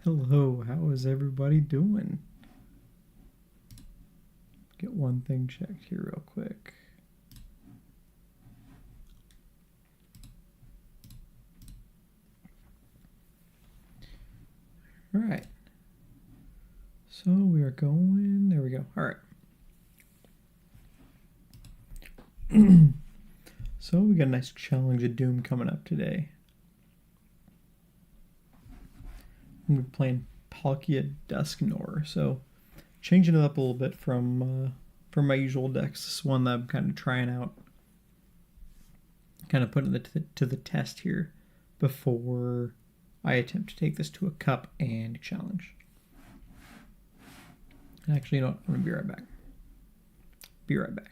Hello, how is everybody doing? Get one thing checked here real quick. All right. So we are going, there we go. All right. So we got a nice challenge of Doom coming up today. I'm gonna be playing Palkia Dusknoir, so changing it up a little bit from my usual decks. This is one that I'm kind of trying out, kind of putting it to the test here before I attempt to take this to a cup and challenge. Actually, you know what? I'm gonna be right back. Be right back.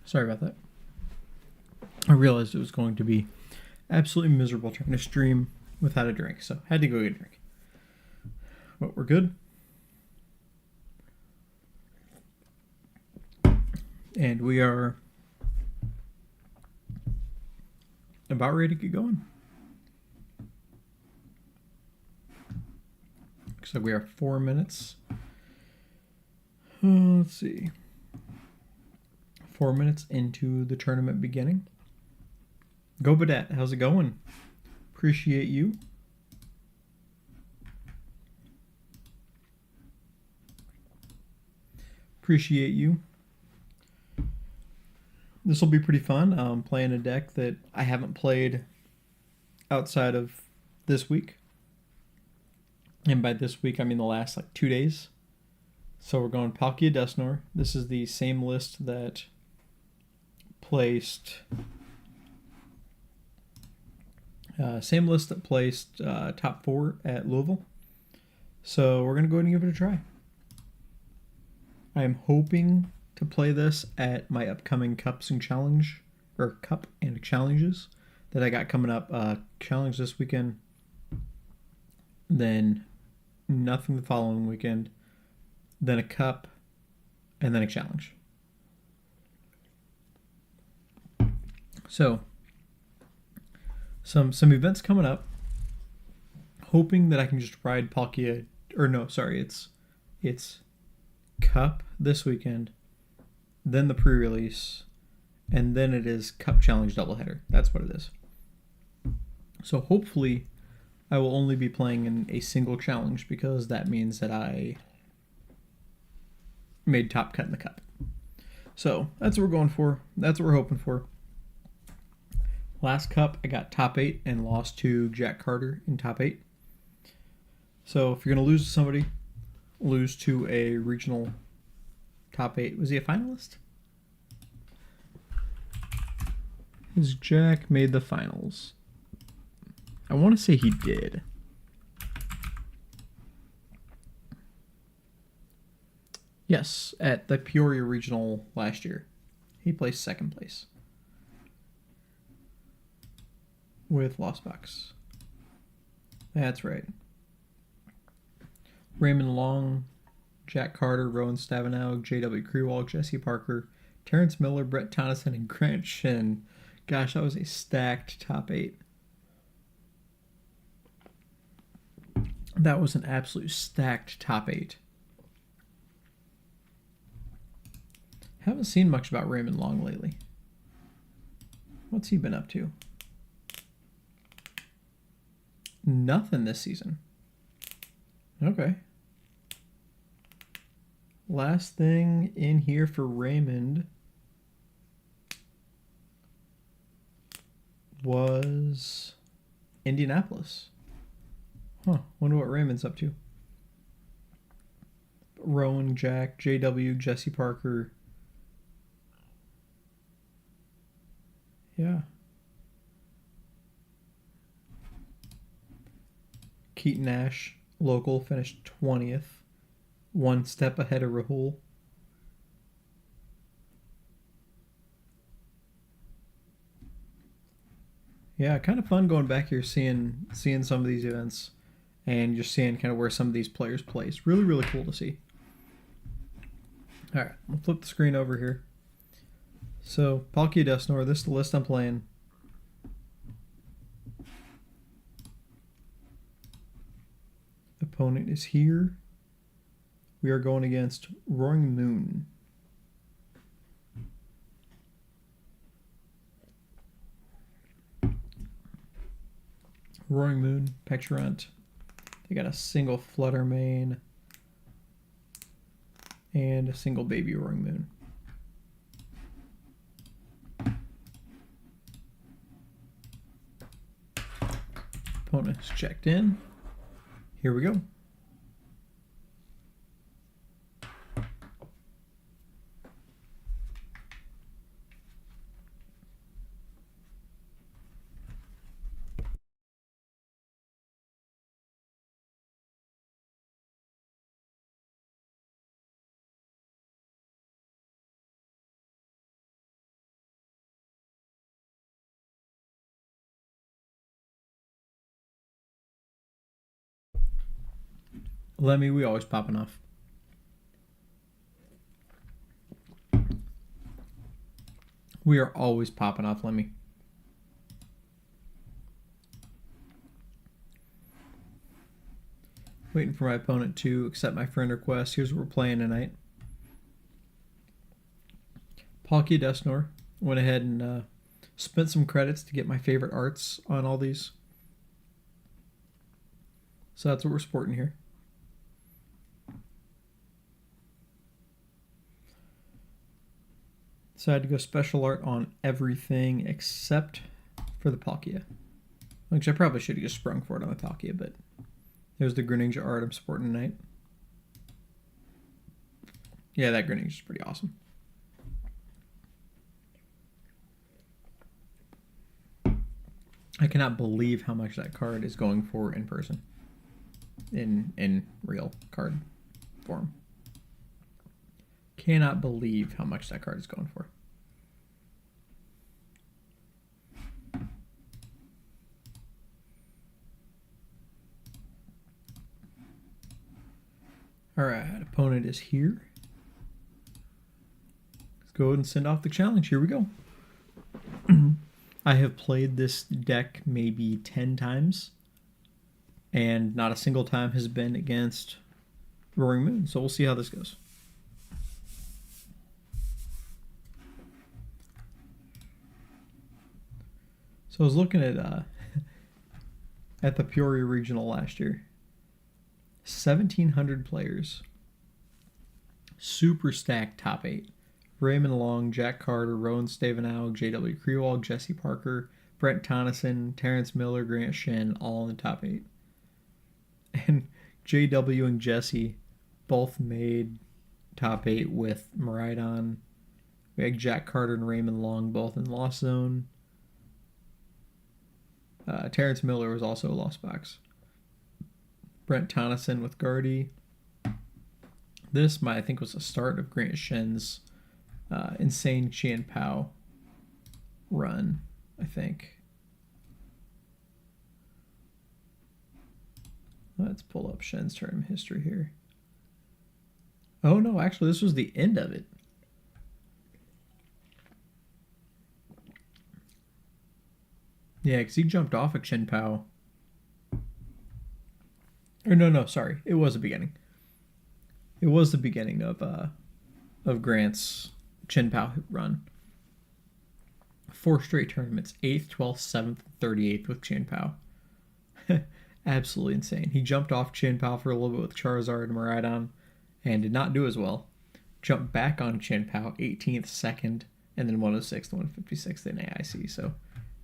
Sorry about that. I realized it was going to be absolutely miserable trying to stream without a drink, so had to go get a drink. But we're good. And we are about ready to get going. Looks like we are 4 minutes. Let's see. 4 minutes into the tournament beginning. Go Badet, how's it going? Appreciate you. Appreciate you. This will be pretty fun. Playing a deck that I haven't played outside of this week. And by this week, I mean the last like 2 days. So we're going Palkia Dusknoir. This is the same list that placed top 4 at Louisville. So we're gonna go ahead and give it a try. I am hoping to play this at my upcoming cup and challenges that I got coming up. Challenge this weekend, then nothing the following weekend, then a cup, and then a challenge. So some events coming up. Hoping that I can just ride Palkia, or no, sorry, it's cup this weekend, then the pre-release, and then it is cup challenge doubleheader. That's what it is. So hopefully I will only be playing in a single challenge, because that means that I made top cut in the cup. So that's what we're going for. That's what we're hoping for. Last cup, I got top 8 and lost to Jack Carter in top 8. So if you're going to lose to somebody, lose to a regional top 8. Was he a finalist? Has Jack made the finals? I want to say he did. Yes, at the Peoria Regional last year. He placed second place with Lost Box. That's right. Raymond Long, Jack Carter, Rowan Stavenow, J.W. Krewald, Jesse Parker, Terrence Miller, Brett Tonneson, and Grant Shin. Gosh, that was a stacked top 8. That was an absolute stacked top 8. Haven't seen much about Raymond Long lately. What's he been up to? Nothing this season. Okay. Last thing in here for Raymond was Indianapolis. Huh. Wonder what Raymond's up to. Rowan, Jack, JW, Jesse Parker. Yeah. Keaton Nash, local, finished 20th. 1 step ahead of Rahul. Yeah, kind of fun going back here, seeing some of these events, and just seeing kind of where some of these players play. It's really, really cool to see. All right, we'll flip the screen over here. So, Palkia Dusknoir, this is the list I'm playing. Opponent is here. We are going against Roaring Moon. Roaring Moon, Pectorant. They got a single Flutter Mane and a single baby Roaring Moon. Opponent is checked in. Here we go. Lemmy, we always popping off. We are always popping off, Lemmy. Waiting for my opponent to accept my friend request. Here's what we're playing tonight. Palkia Dusknoir. Went ahead and spent some credits to get my favorite arts on all these. So that's what we're sporting here. Decided to go special art on everything except for the Palkia. Which I probably should have just sprung for it on the Palkia, but there's the Greninja art I'm sporting tonight. Yeah, that Greninja's pretty awesome. I cannot believe how much that card is going for in person. In real card form. Cannot believe how much that card is going for. Alright, opponent is here. Let's go ahead and send off the challenge. Here we go. I have played this deck maybe 10 times, and not a single time has been against Roaring Moon, so we'll see how this goes. So I was looking at the Peoria Regional last year. 1,700 players. Super stacked top 8. Raymond Long, Jack Carter, Rowan Stavenow, J.W. Krewald, Jesse Parker, Brent Tonneson, Terrence Miller, Grant Shin, all in the top 8. And J.W. and Jesse both made top 8 with Maridon. We had Jack Carter and Raymond Long both in Lost Zone. Terrence Miller was also a Lost Box. Brent Tonneson with Guardy. This, I think, was the start of Grant Shin's insane Qian Pao run, I think. Let's pull up Shen's tournament history here. Oh no, actually this was the end of it. Yeah, because he jumped off of Chin-Pao. Or no, sorry. It was the beginning. It was the beginning of Grant's Chin-Pao run. 4 straight tournaments, 8th, 12th, 7th, 38th with Chin-Pao. Absolutely insane. He jumped off Chin-Pao for a little bit with Charizard and Miraidon and did not do as well. Jumped back on Chin-Pao, 18th, 2nd, and then 106th, 156th in AIC. So,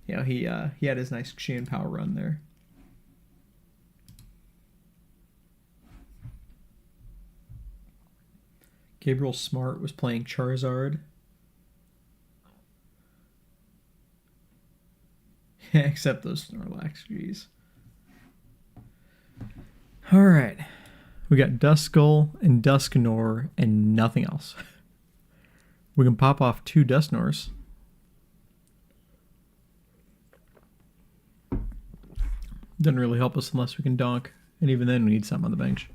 you know, he had his nice Chin-Pao run there. Gabriel Smart was playing Charizard. Except those Snorlax, jeez. Alright. We got Duskull and Dusknoir and nothing else. We can pop off 2 Dusknoirs. Doesn't really help us unless we can donk. And even then we need something on the bench.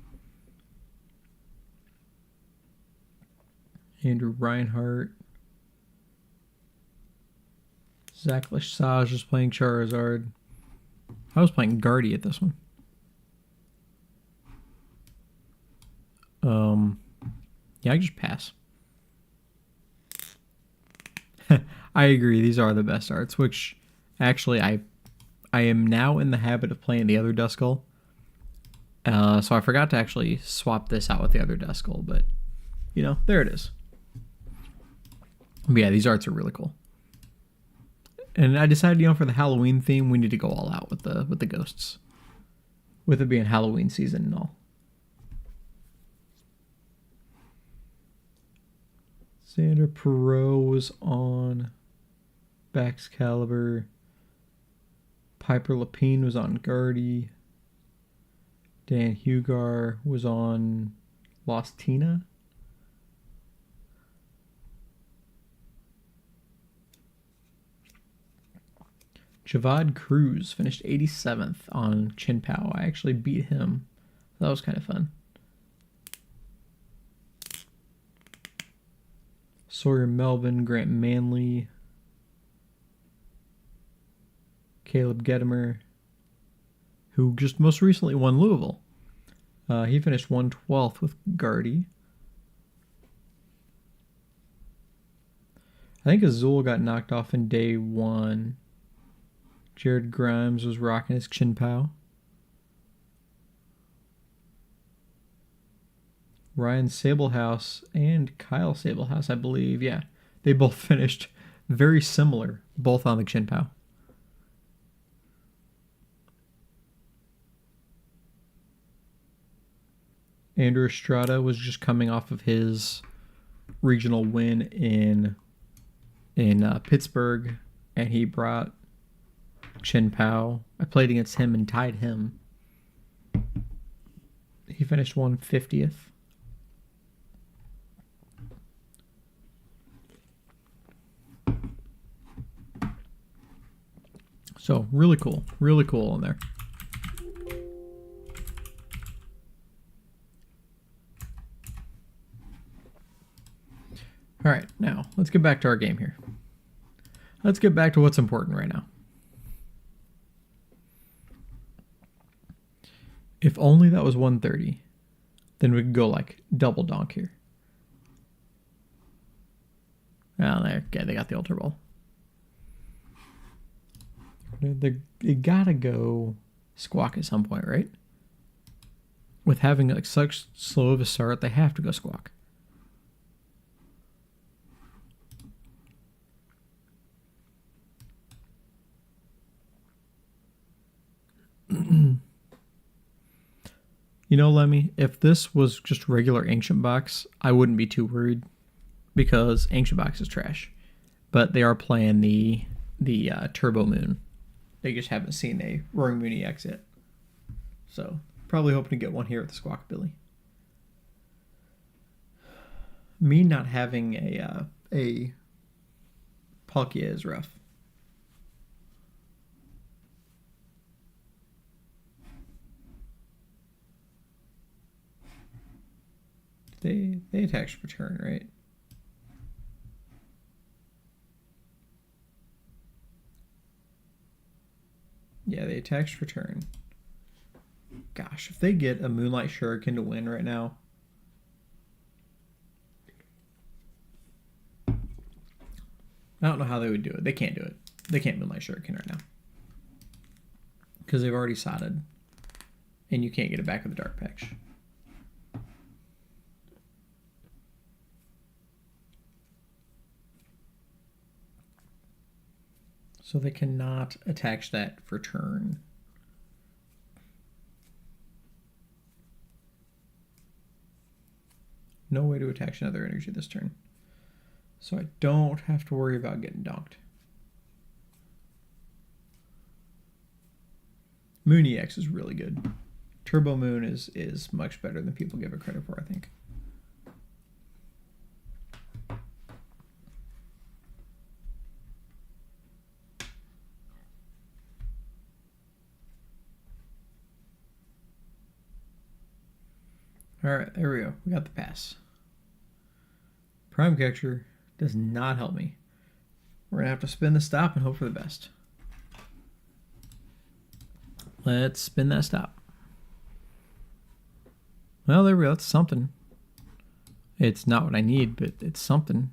Andrew Reinhardt. Zach Lesage is playing Charizard. I was playing Guardy at this one. Yeah, I just pass. I agree, these are the best arts, which actually I am now in the habit of playing the other Duskull. So I forgot to actually swap this out with the other Duskull, but you know, there it is. But yeah, these arts are really cool. And I decided, you know, for the Halloween theme, we need to go all out with the ghosts. With it being Halloween season and all. Xander Perot was on Baxcalibur. Piper Lapine was on Guardy. Dan Hugar was on Lost Tina. Javad Cruz finished 87th on Chin-Pao. I actually beat him. That was kind of fun. Sawyer Melvin, Grant Manley, Caleb Gedimer, who just most recently won Louisville. He finished 112th with Guardy. I think Azul got knocked off in day 1. Jared Grimes was rocking his Chin-Pao. Ryan Sablehouse and Kyle Sablehouse, I believe, yeah. They both finished very similar, both on the Chin-Pao. Andrew Estrada was just coming off of his regional win in Pittsburgh, and he brought Chin-Pao. I played against him and tied him. He finished 150th. So really cool in there. All right, now let's get back to our game here. Let's get back to what's important right now. If only that was 130, then we could go like double donk here. Oh, there, okay, they got the Ultra Ball. They gotta go Squawk at some point, right? With having like such slow of a start, they have to go Squawk. You know, Lemmy, if this was just regular Ancient Box, I wouldn't be too worried because Ancient Box is trash. But they are playing the Turbo Moon. They just haven't seen a Roaring Moon EX yet. So, probably hoping to get one here at the Squawkabilly. Me not having a Palkia is rough. They attached for turn, right? Yeah, they attached for turn. Gosh, if they get a Moonlight Shuriken to win right now. I don't know how they would do it. They can't do it. They can't Moonlight Shuriken right now. Because they've already sodded. And you can't get it back with the Dark Patch. So they cannot attach that for turn. No way to attach another energy this turn. So I don't have to worry about getting donked. Moon EX is really good. Turbo Moon is much better than people give it credit for, I think. Alright, there we go. We got the pass. Prime Catcher does not help me. We're going to have to spin the stop and hope for the best. Let's spin that stop. Well, there we go. That's something. It's not what I need, but it's something.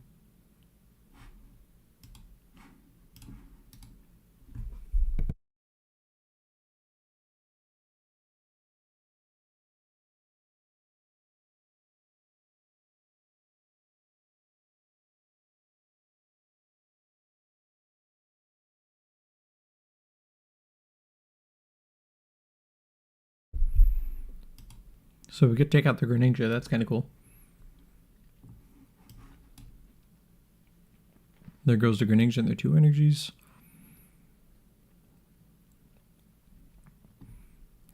So we could take out the Greninja. That's kind of cool. There goes the Greninja and their 2 energies.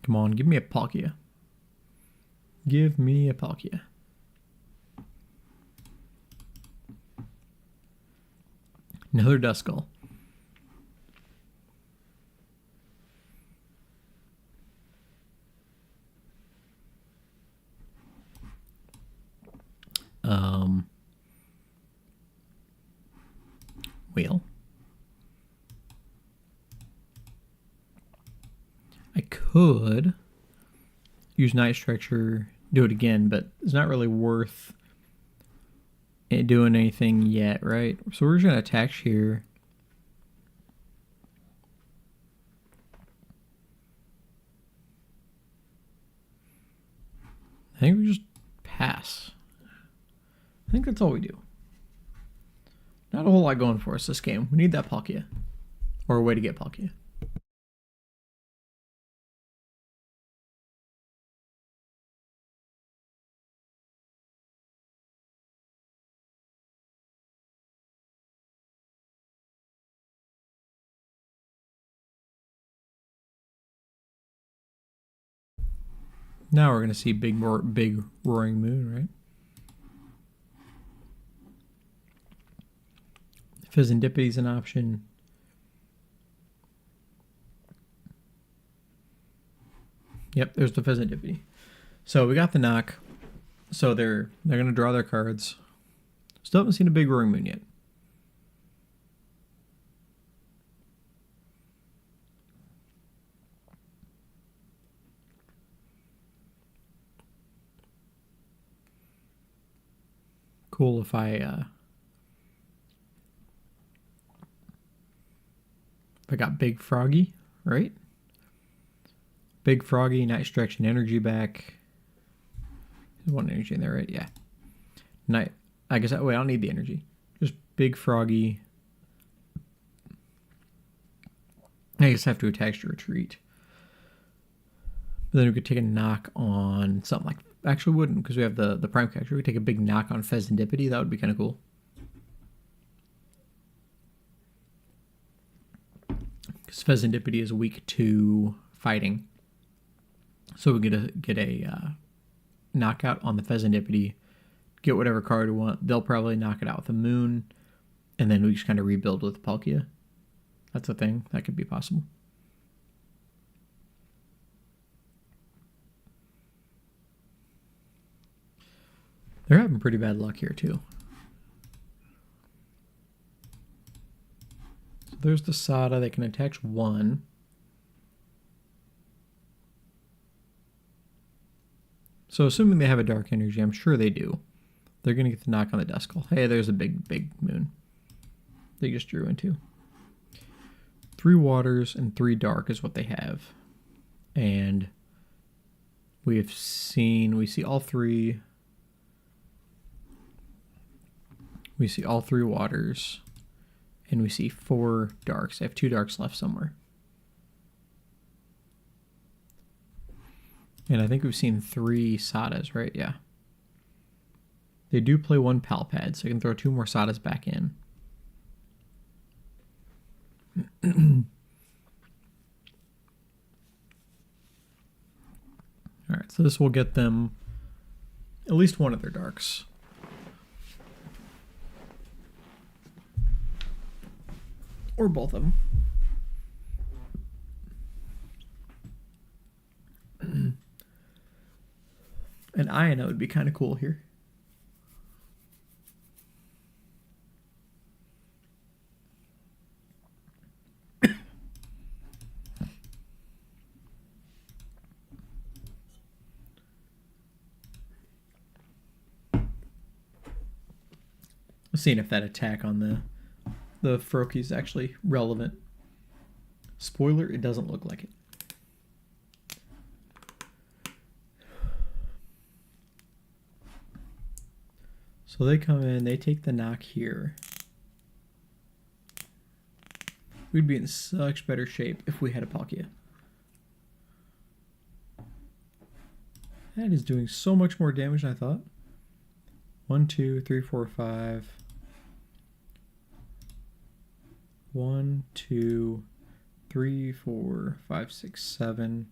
Come on, give me a Palkia. Give me a Palkia. Another Duskull. Whale. I could use Night Stretcher, do it again, but it's not really worth it doing anything yet, right? So we're just going to attach here. I think we just pass. I think that's all we do. Not a whole lot going for us this game. We need that Palkia. Or a way to get Palkia. Now we're going to see big roaring moon, right? Fezandipiti is an option. Yep, there's the Fezandipiti. So we got the knock. So they're going to draw their cards. Still haven't seen a big roaring moon yet. Cool if I got Big Froggy, right? Big Froggy, Night Stretch and energy back. There's 1 energy in there, right? Yeah. I guess, wait, I don't need the energy. Just Big Froggy. I guess I have to attach to retreat. But then we could take a knock on something like, actually wouldn't, because we have the Prime Catcher. We could take a big knock on Fezandipiti. That would be kind of cool. Because Fezandipiti is weak to fighting. So we get a knockout on the Fezandipiti, get whatever card we want. They'll probably knock it out with a moon, and then we just kind of rebuild with Palkia. That's a thing. That could be possible. They're having pretty bad luck here too. So there's the Sada. They can attach 1. So assuming they have a Dark Energy, I'm sure they do. They're going to get the knock on the Duskull. Hey, there's a big moon. They just drew into. 3 waters and 3 dark is what they have. And we see all 3. We see all 3 waters. And we see 4 darks. I have 2 darks left somewhere. And I think we've seen 3 Sadas, right? Yeah. They do play 1 Pal Pad, so I can throw 2 more Sadas back in. Alright, so this will get them at least 1 of their darks. Or both of them. An Iono would be kind of cool here. Seeing if that attack on the Froakie is actually relevant. Spoiler, it doesn't look like it. So they come in, they take the knock here. We'd be in such better shape if we had a Palkia. That is doing so much more damage than I thought. 1, 2, 3, 4, 5. 1, 2, 3, 4, 5, 6, 7.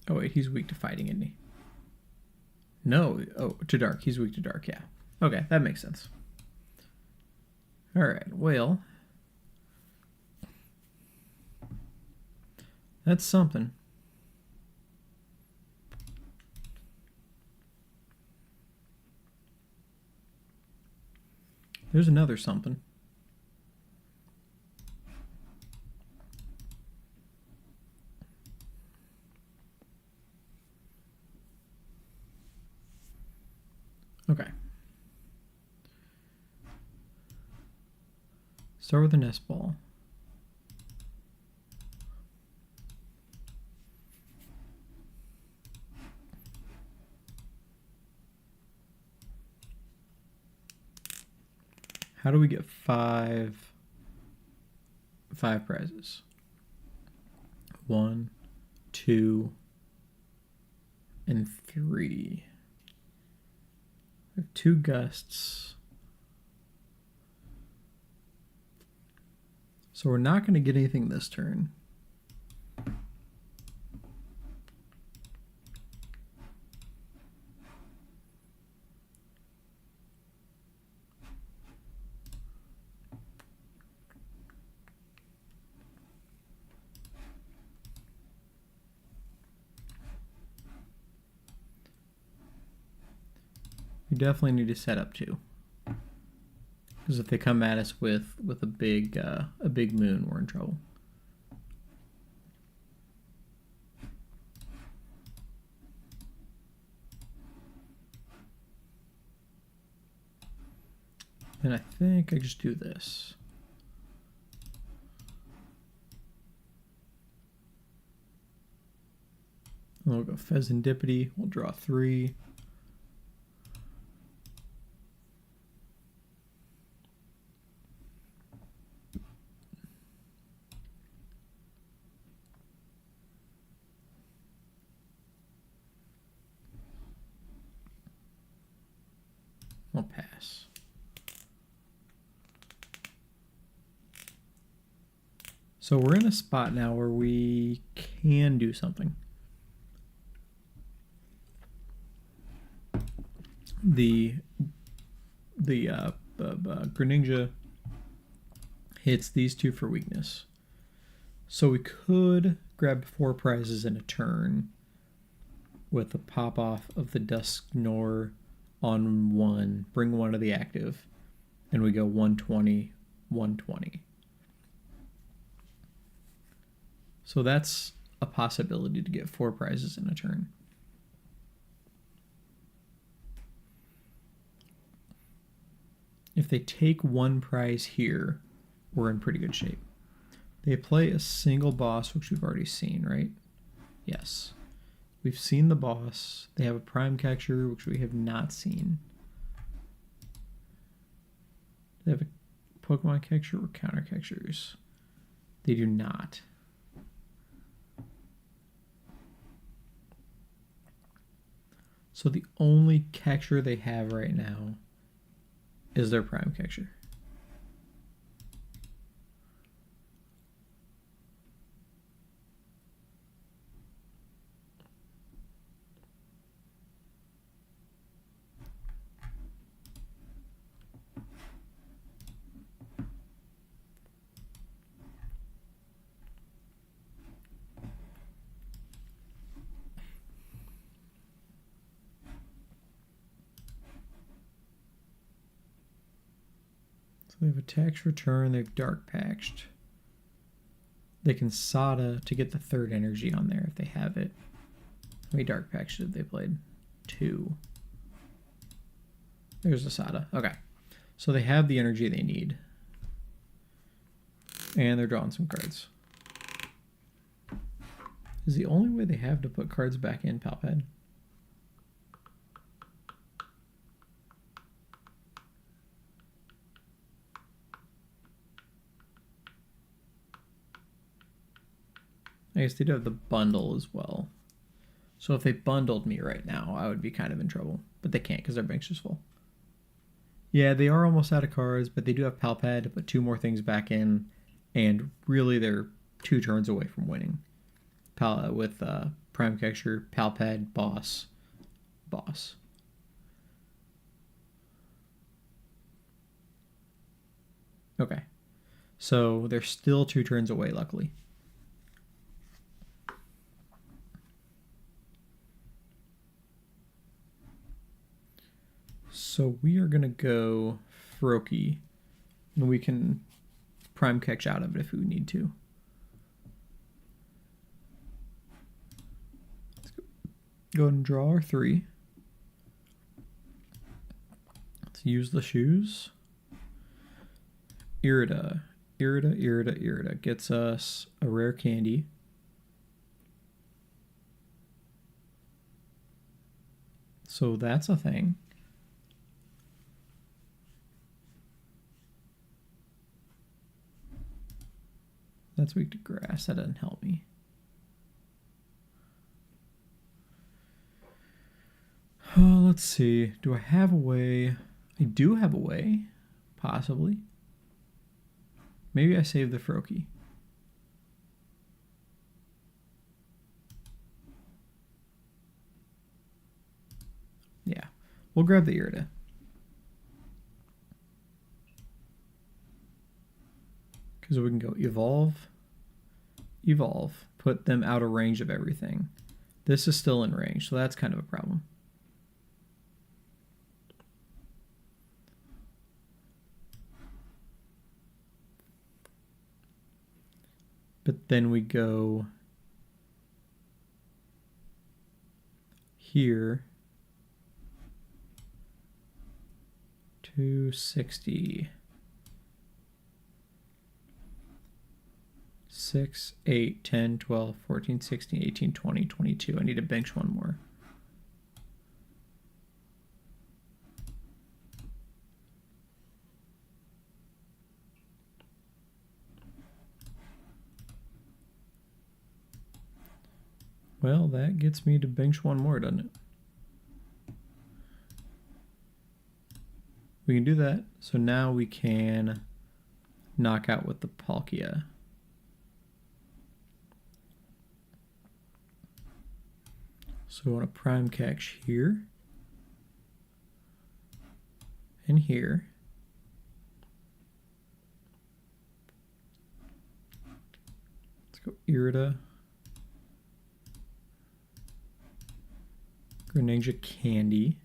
Oh wait, he's weak to fighting, isn't he? No, oh, to dark. He's weak to dark, yeah. Okay, that makes sense. Alright, well. That's something. There's another something. Okay. Start with the Nest Ball. How do we get five prizes? 1, 2, and 3. We have 2 gusts. So we're not going to get anything this turn. We definitely need to set up 2. Because if they come at us with a big moon, we're in trouble. And I think I just do this. We'll go Fezandipiti. We'll draw 3. I'll pass. So we're in a spot now where we can do something. The Greninja hits these 2 for weakness. So we could grab 4 prizes in a turn with the pop off of the Dusknoir on 1, bring 1 to the active, and we go 120, 120. So that's a possibility to get 4 prizes in a turn. If they take 1 prize here, we're in pretty good shape. They play a single boss, which we've already seen, right? Yes. We've seen the boss. They have a Prime Catcher, which we have not seen. They have a Pokemon Catcher or Counter Catchers. They do not. So the only catcher they have right now is their Prime Catcher. So they have a tax return, they've dark patched. They can Sada to get the 3rd energy on there if they have it. How many dark patches have they played? 2. There's a Sada. Okay. So they have the energy they need. And they're drawing some cards. Is the only way they have to put cards back in Palpad? I guess they do have the bundle as well. So if they bundled me right now, I would be kind of in trouble. But they can't because their bank's just full. Yeah, they are almost out of cards, but they do have Palpad to put 2 more things back in. And really, they're 2 turns away from winning. With Prime Catcher, Palpad, Boss, Boss. Okay. So they're still 2 turns away, luckily. So we are going to go Froakie, and we can Prime Catch out of it if we need to. Let's go ahead and draw our 3. Let's use the shoes. Irida gets us a Rare Candy. So that's a thing. That's weak to grass. That doesn't help me. Let's see. Do I have a way? I do have a way. Possibly. Maybe I save the Froakie. Yeah. We'll grab the Irida. Because we can go evolve, put them out of range of everything. This is still in range, so that's kind of a problem. But then we go here, 260. 6, 8, 10, 12, 14, 16, 18, 20, 22. I need to bench 1 more. Well, that gets me to bench 1 more, doesn't it? We can do that. So now we can knock out with the Palkia. So we want to Prime Catch here and here. Let's go Irida. Greninja Candy.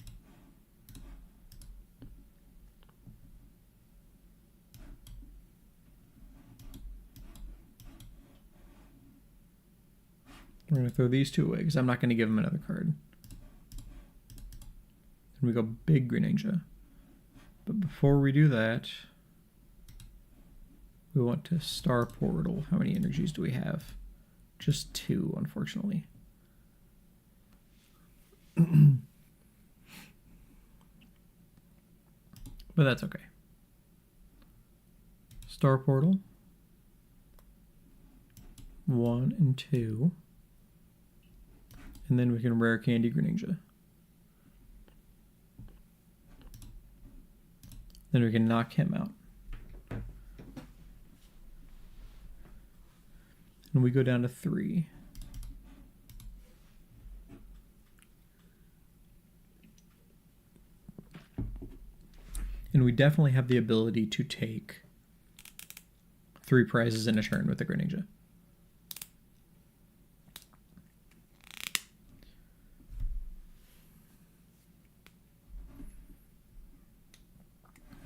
We're going to throw these two away because I'm not going to give him another card. And we go big Greninja. But before we do that, we want to Star Portal. How many energies do we have? Just 2, unfortunately. But that's okay. Star Portal. 1 and 2. And then we can Rare Candy Greninja. Then we can knock him out. And we go down to 3. And we definitely have the ability to take 3 prizes in a turn with the Greninja.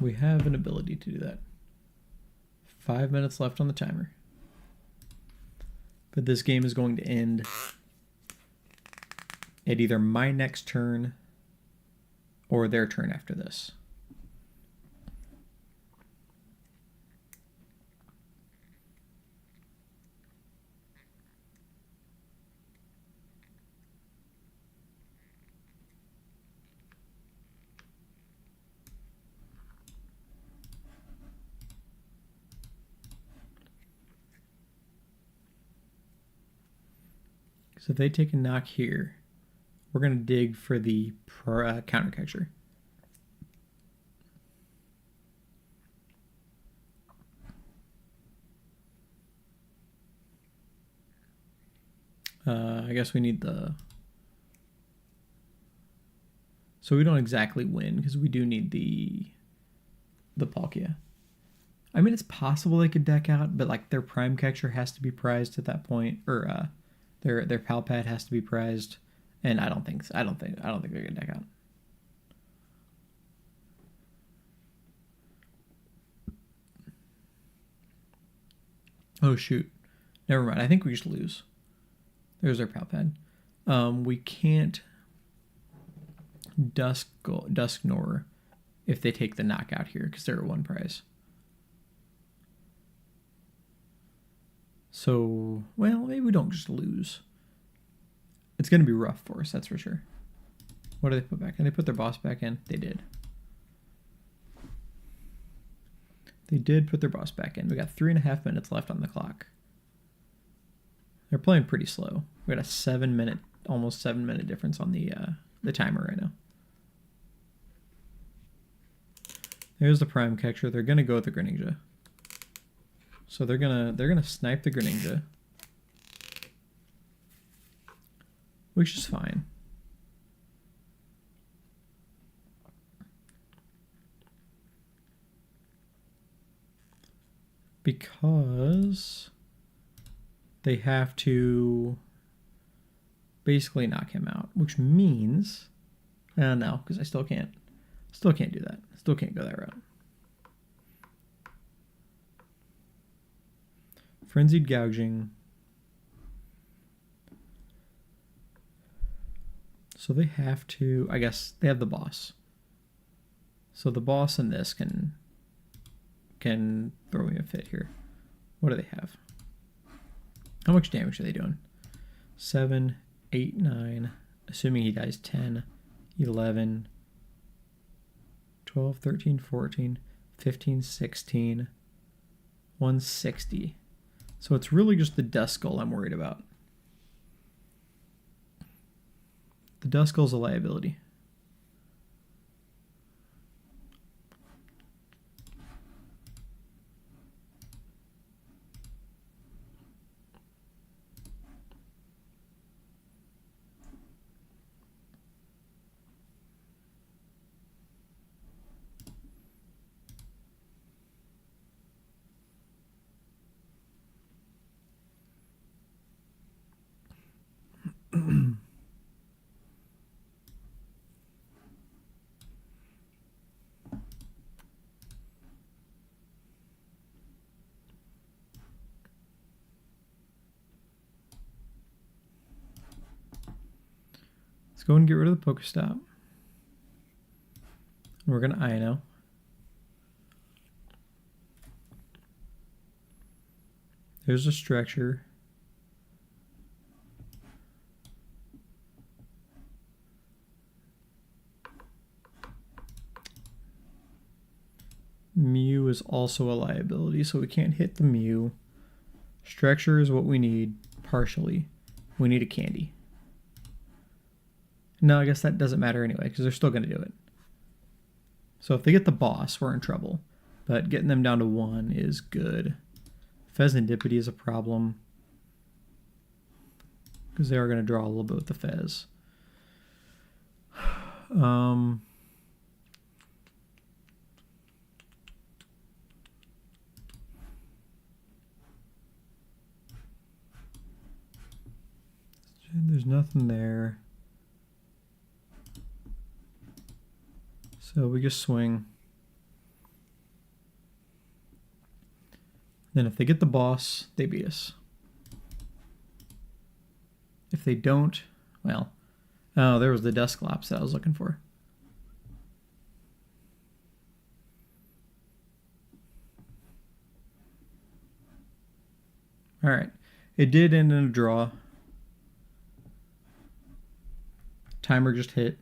We have an ability to do that. 5 minutes left on the timer. But this game is going to end at either my next turn or their turn after this. So if they take a knock here, we're going to dig for the counter catcher. I guess we need the... So we don't exactly win because we do need the Palkia. I mean, it's possible they could deck out, but like their Prime Catcher has to be prized at that point, or their PAL pad has to be prized, and I don't think they're gonna deck out. Oh shoot, never mind. I think we just lose. There's our PAL pad. We can't Dusknoir if they take the knockout here because they're at 1 prize. So, well, maybe we don't just lose. It's going to be rough for us, that's for sure. What do they put back in? They put their boss back in? They did. They did put their boss back in. We got 3.5 minutes left on the clock. They're playing pretty slow. We got a 7 minute, almost 7 minute difference on the timer right now. There's the Prime Catcher. They're going to go with the Greninja. So they're gonna snipe the Greninja, which is fine. Because they have to basically knock him out, which means no, because I still can't do that. Still can't go that route. Frenzied Gouging. So they have to, I guess they have the boss. So the boss and this can throw me a fit here. What do they have? How much damage are they doing? 7, 8, 9, assuming he dies 10, 11, 12, 13, 14, 15, 16, 160. So it's really just the Duskull I'm worried about. The Duskull's a liability. Let's go and get rid of the PokéStop. We're going to Iono. There's a Stretcher. Mew is also a liability, so we can't hit the Mew. Stretcher is what we need, partially. We need a candy. No, I guess that doesn't matter anyway, because they're still going to do it. So if they get the boss, we're in trouble. But getting them down to 1 is good. Fezandipiti is a problem, because they are going to draw a little bit with the Fez. There's nothing there. So we just swing. Then if they get the boss, they beat us. If they don't, well, oh, there was the Dusklops that I was looking for. All right, it did end in a draw. Timer just hit.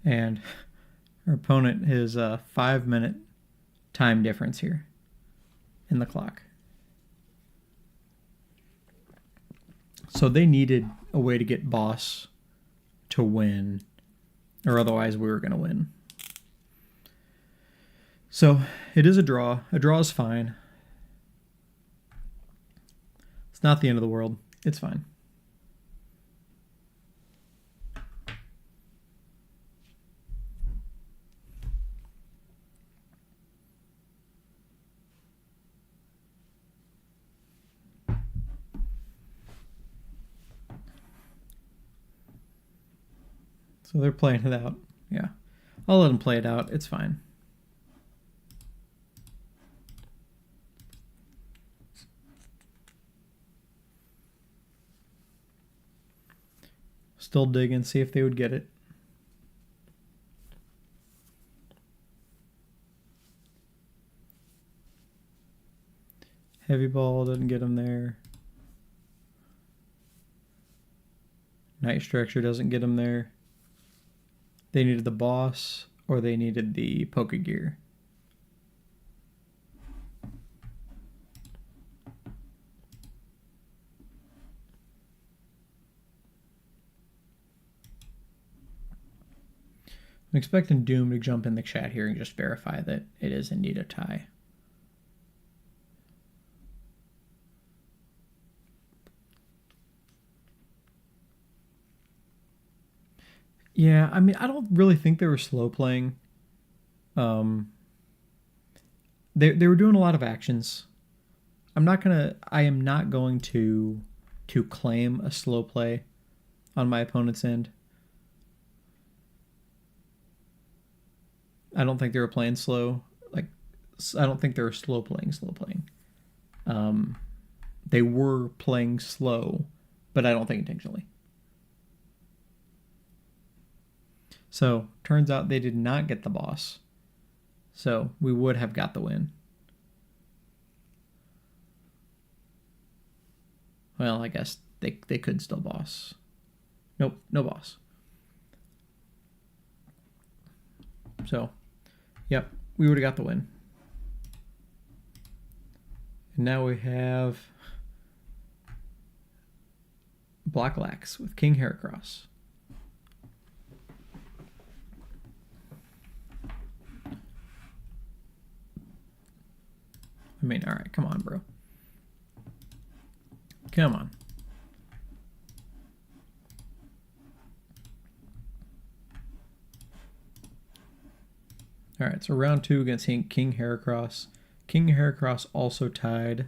And our opponent has a 5-minute time difference here in the clock. So they needed a way to get boss to win, or otherwise we were going to win. So it is a draw. A draw is fine. It's not the end of the world. It's fine. So they're playing it out. Yeah. I'll let them play it out. It's fine. Still digging, see if they would get it. Heavy Ball doesn't get them there. Night Stretcher doesn't get them there. They needed the boss, or they needed the Pokegear. I'm expecting Doom to jump in the chat here and just verify that it is indeed a tie. Yeah, I mean, I don't really think they were slow playing. They were doing a lot of actions. I am not going to claim a slow play on my opponent's end. I don't think they were playing slow. Like, I don't think they were slow playing. They were playing slow, but I don't think intentionally. So, turns out they did not get the boss. So, we would have got the win. Well, I guess they could still boss. Nope, no boss. So, yep, we would have got the win. And now we have Black Lax with King Heracross. I mean, all right, come on, bro. Come on. All right, so round 2 against King Heracross. King Heracross also tied.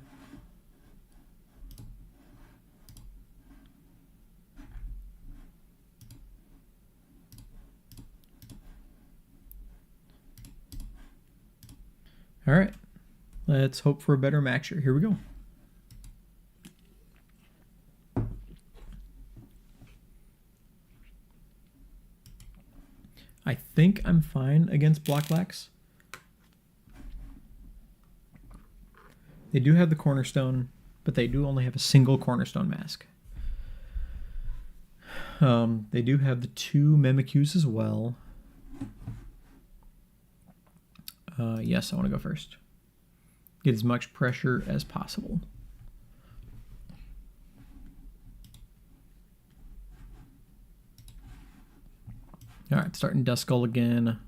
All right. Let's hope for a better matcher. Here we go. I think I'm fine against Blocklax. They do have the Cornerstone, but they do only have a single Cornerstone mask. They do have the 2 Mimikyus as well. Yes, I want to go first. Get as much pressure as possible. All right, starting Duskull again.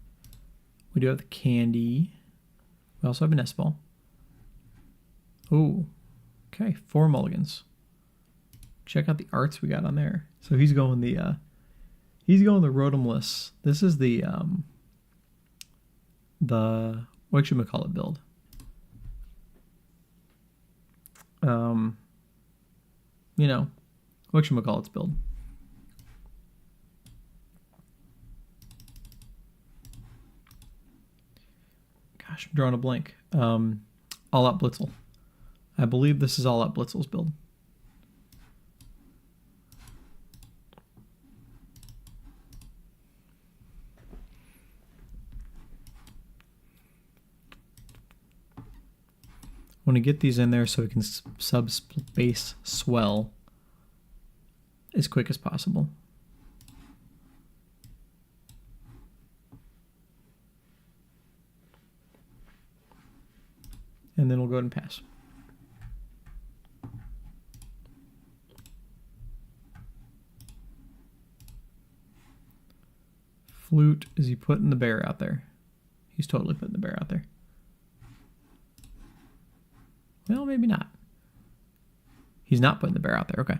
We do have the Candy. We also have a Nest Ball. Oh, okay, 4 mulligans. Check out the arts we got on there. So he's going the Rotomless. This is the whatchamacallit build. You know, whatchamacallit's build. Gosh, I'm drawing a blank. All Out Blitzel. I believe this is All Out Blitzel's build. Want to get these in there so we can sub-base swell as quick as possible. And then we'll go ahead and pass. Flute, is he putting the bear out there? He's totally putting the bear out there. Well, maybe not. He's not putting the bear out there. Okay.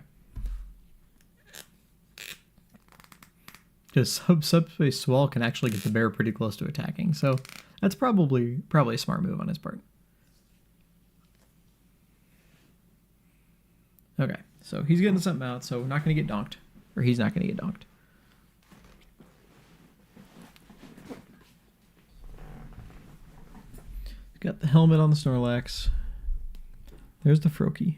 Because subspace swell can actually get the bear pretty close to attacking, so that's probably a smart move on his part. Okay, so he's getting something out, so we're not going to get donked, or he's not going to get donked. Got the helmet on the Snorlax. There's the Froakie.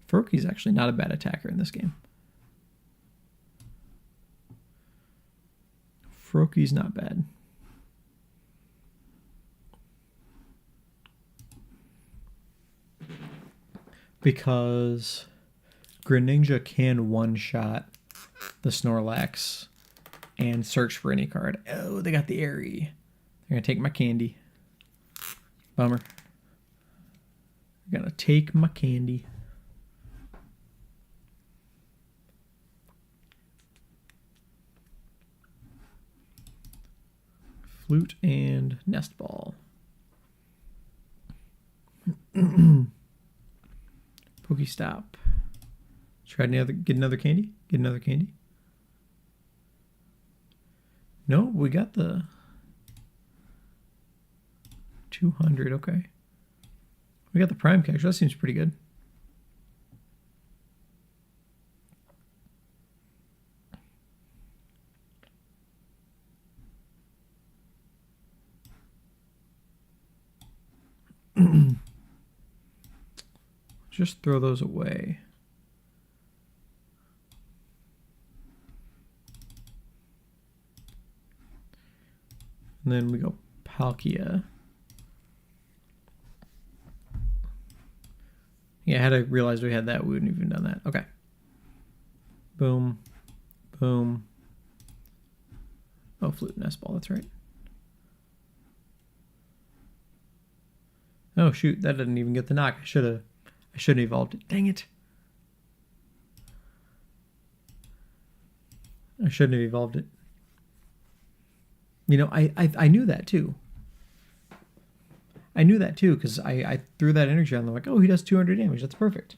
Froakie's actually not a bad attacker in this game. Froakie's not bad. Because Greninja can one-shot the Snorlax and search for any card. Oh, they got the Airy. They're going to take my candy. Bummer. They're going to take my candy. Flute and Nest Ball. PokéStop. Try get another candy? Get another candy? No, we got the 200, okay. We got the Prime Catcher, that seems pretty good. Just throw those away. And then we go Palkia. Yeah, had I realized we had that, we wouldn't have even done that. Okay. Boom. Boom. Oh, Flute Nest Ball, that's right. Oh, shoot, that didn't even get the knock. I shouldn't have evolved it. Dang it. I shouldn't have evolved it. You know, I knew that too. I knew that too because I threw that energy on them like, oh, he does 200 damage. That's perfect.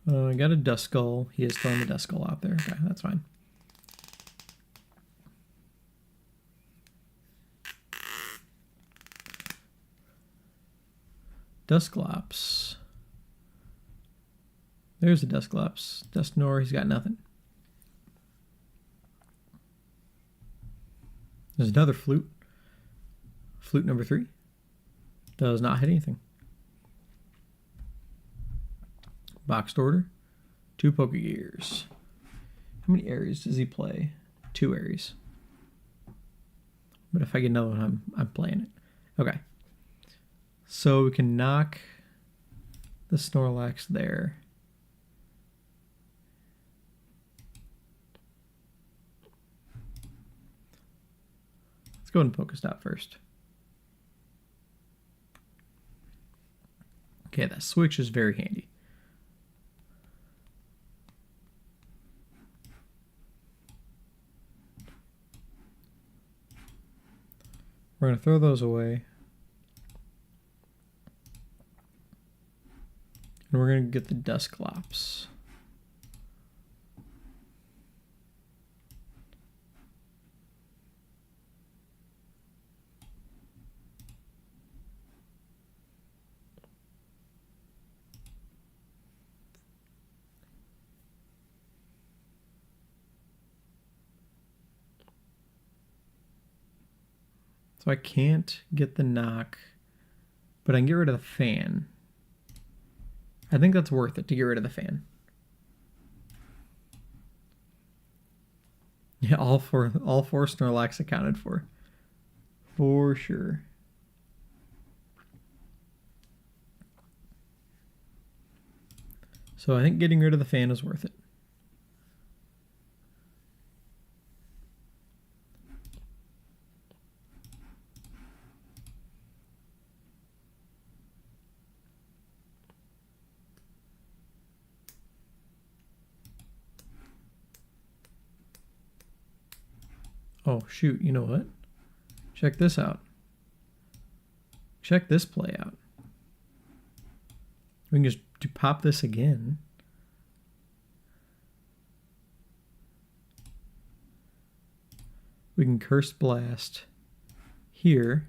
I got a Duskull. He is throwing the Duskull out there. Okay, that's fine. Dusklops. There's the Dusklops. Dusknoir, he's got nothing. There's another Flute. Flute number 3. Does not hit anything. Boxed order. 2 Pokegears. How many Aries does he play? 2 Aries. But if I get another one, I'm playing it. Okay. So we can knock the Snorlax there. Let's go ahead and PokéStop first. Okay, that switch is very handy. We're going to throw those away. And we're going to get the Dusclops. So I can't get the knock, but I can get rid of the fan. I think that's worth it to get rid of the fan. Yeah, all four Snorlax accounted for sure. So I think getting rid of the fan is worth it. Oh, shoot, you know what? Check this out. Check this play out. We can just pop this again. We can Curse Blast here.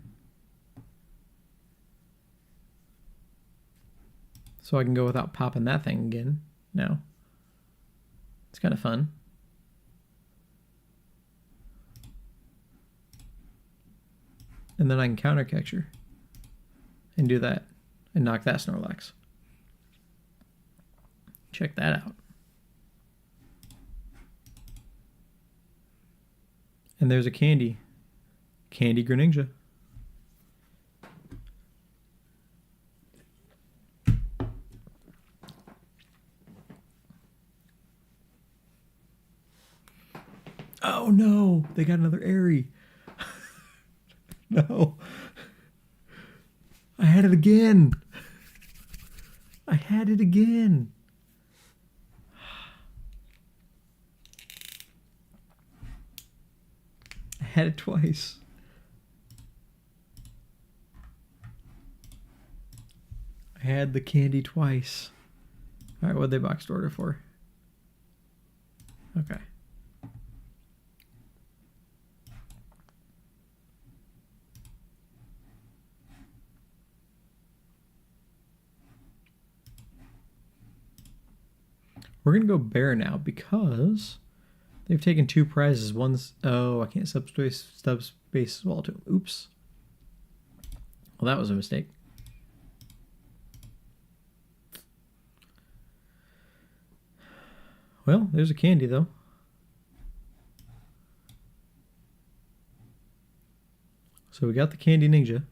So I can go without popping that thing again now. It's kind of fun. And then I can counter catcher and do that and knock that Snorlax. Check that out. And there's a Candy Greninja. Oh no, they got another Airy. No. I had it again. I had it again. I had it twice. I had the candy twice. All right, what'd they boxed order for? Okay. We're going to go bear now because they've taken 2 prizes. One's... Oh, I can't subspace wall to them. Oops. Well, that was a mistake. Well, there's a candy, though. So we got the Candy Ninja.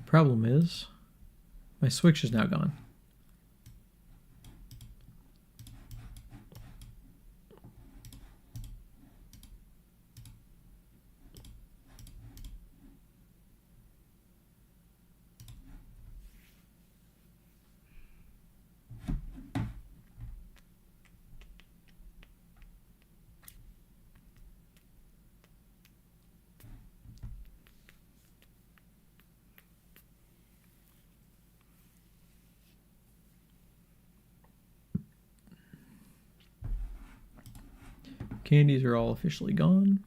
Problem is... my switch is now gone. Candies are all officially gone.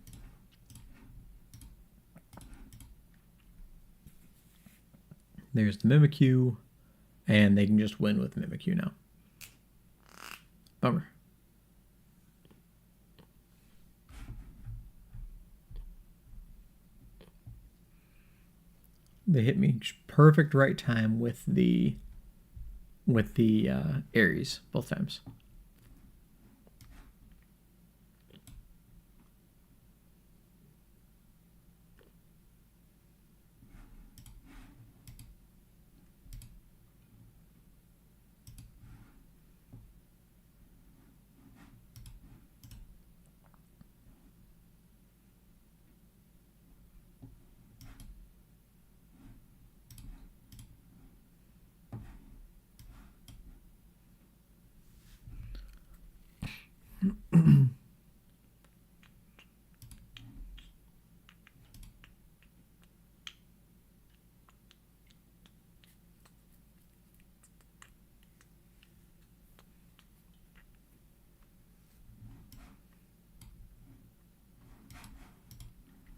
There's the Mimikyu, and they can just win with Mimikyu now. Bummer. They hit me perfect right time with the Aries both times.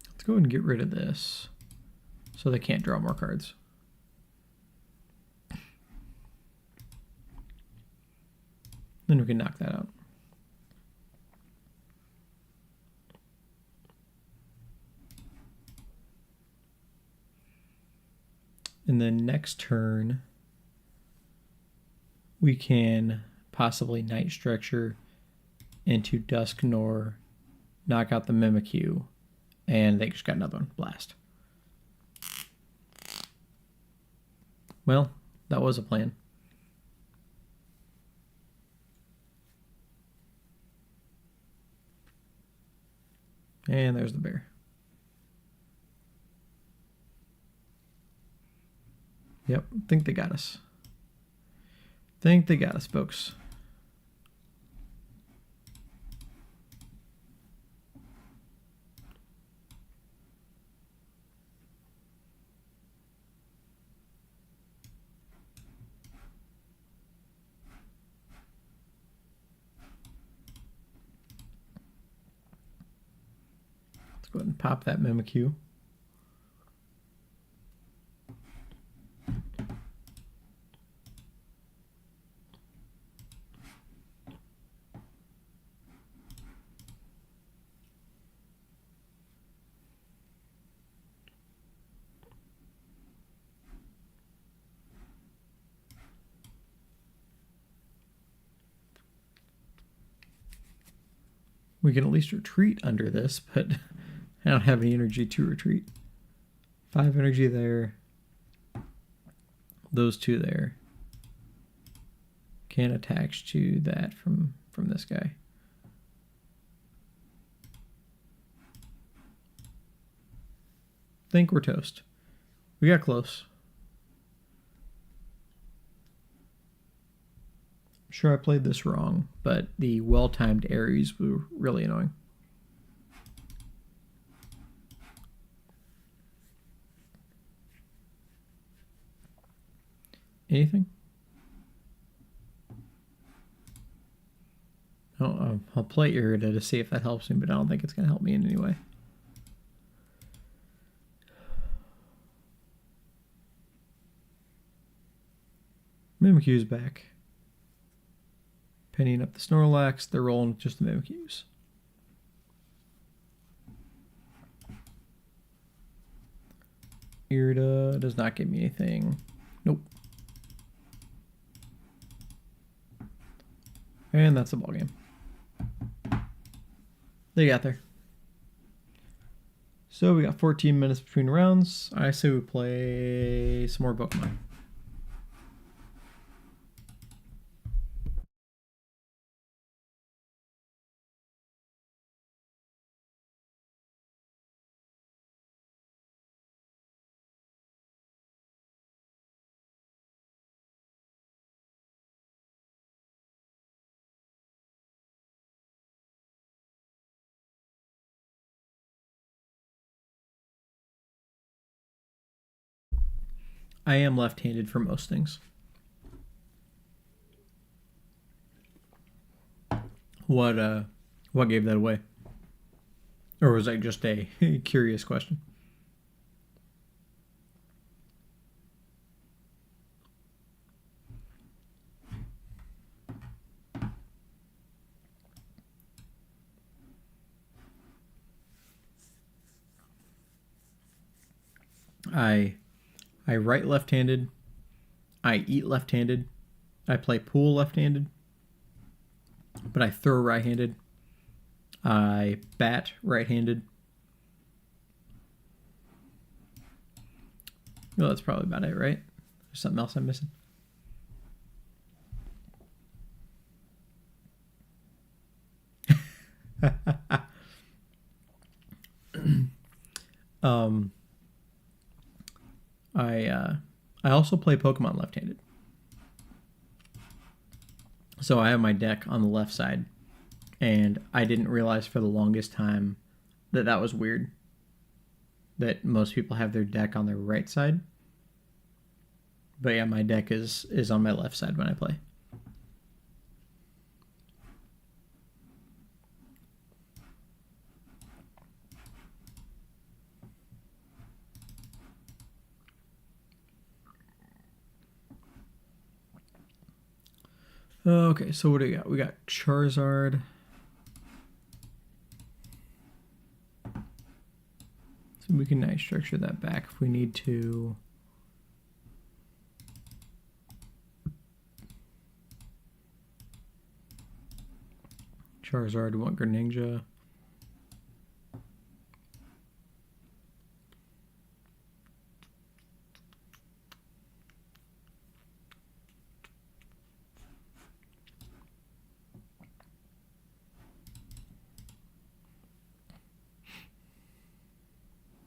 Let's go ahead and get rid of this so they can't draw more cards. Then we can knock that out. And then next turn, we can possibly Night Stretcher into Dusknoir, knock out the Mimikyu, and they just got another one. Blast. Well, that was a plan. And there's the bear. Yep, think they got us. Think they got us, folks. Let's go ahead and pop that Mimikyu. We can at least retreat under this, but I don't have any energy to retreat. 5 energy there. Those 2 there. Can't attach to that from this guy. Think we're toast. We got close. Sure, I played this wrong, but the well-timed Aries were really annoying. Anything? Oh, I'll play Irida to see if that helps me, but I don't think it's going to help me in any way. Mimikyu's back. Pennying up the Snorlax, they're rolling just the Mimikyus. Irida does not give me anything. Nope. And that's the ball game. They got there. So we got 14 minutes between rounds. I say we play some more Pokemon. I am left-handed for most things. What gave that away? Or was that just a curious question? I I write left-handed. I eat left-handed. I play pool left-handed. But I throw right-handed. I bat right-handed. Well, that's probably about it, right? There's something else I'm missing. I also play Pokemon left-handed. So I have my deck on the left side, and I didn't realize for the longest time that that was weird. That most people have their deck on their right side. But yeah, my deck is on my left side when I play. Okay, so what do we got? We got Charizard. So we can Night Stretcher that back if we need to. Charizard, we want Greninja.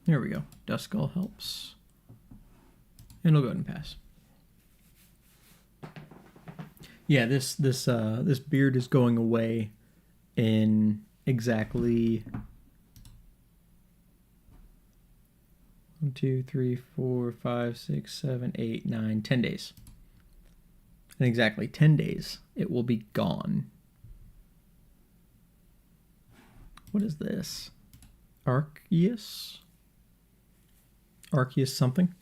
There we go. Duskull helps. And we'll go ahead and pass. Yeah, this beard is going away in exactly 1, 2, 3, 4, 5, 6, 7, 8, 9, 10 days. In exactly 10 days, it will be gone. What is this? Arceus? Arceus something?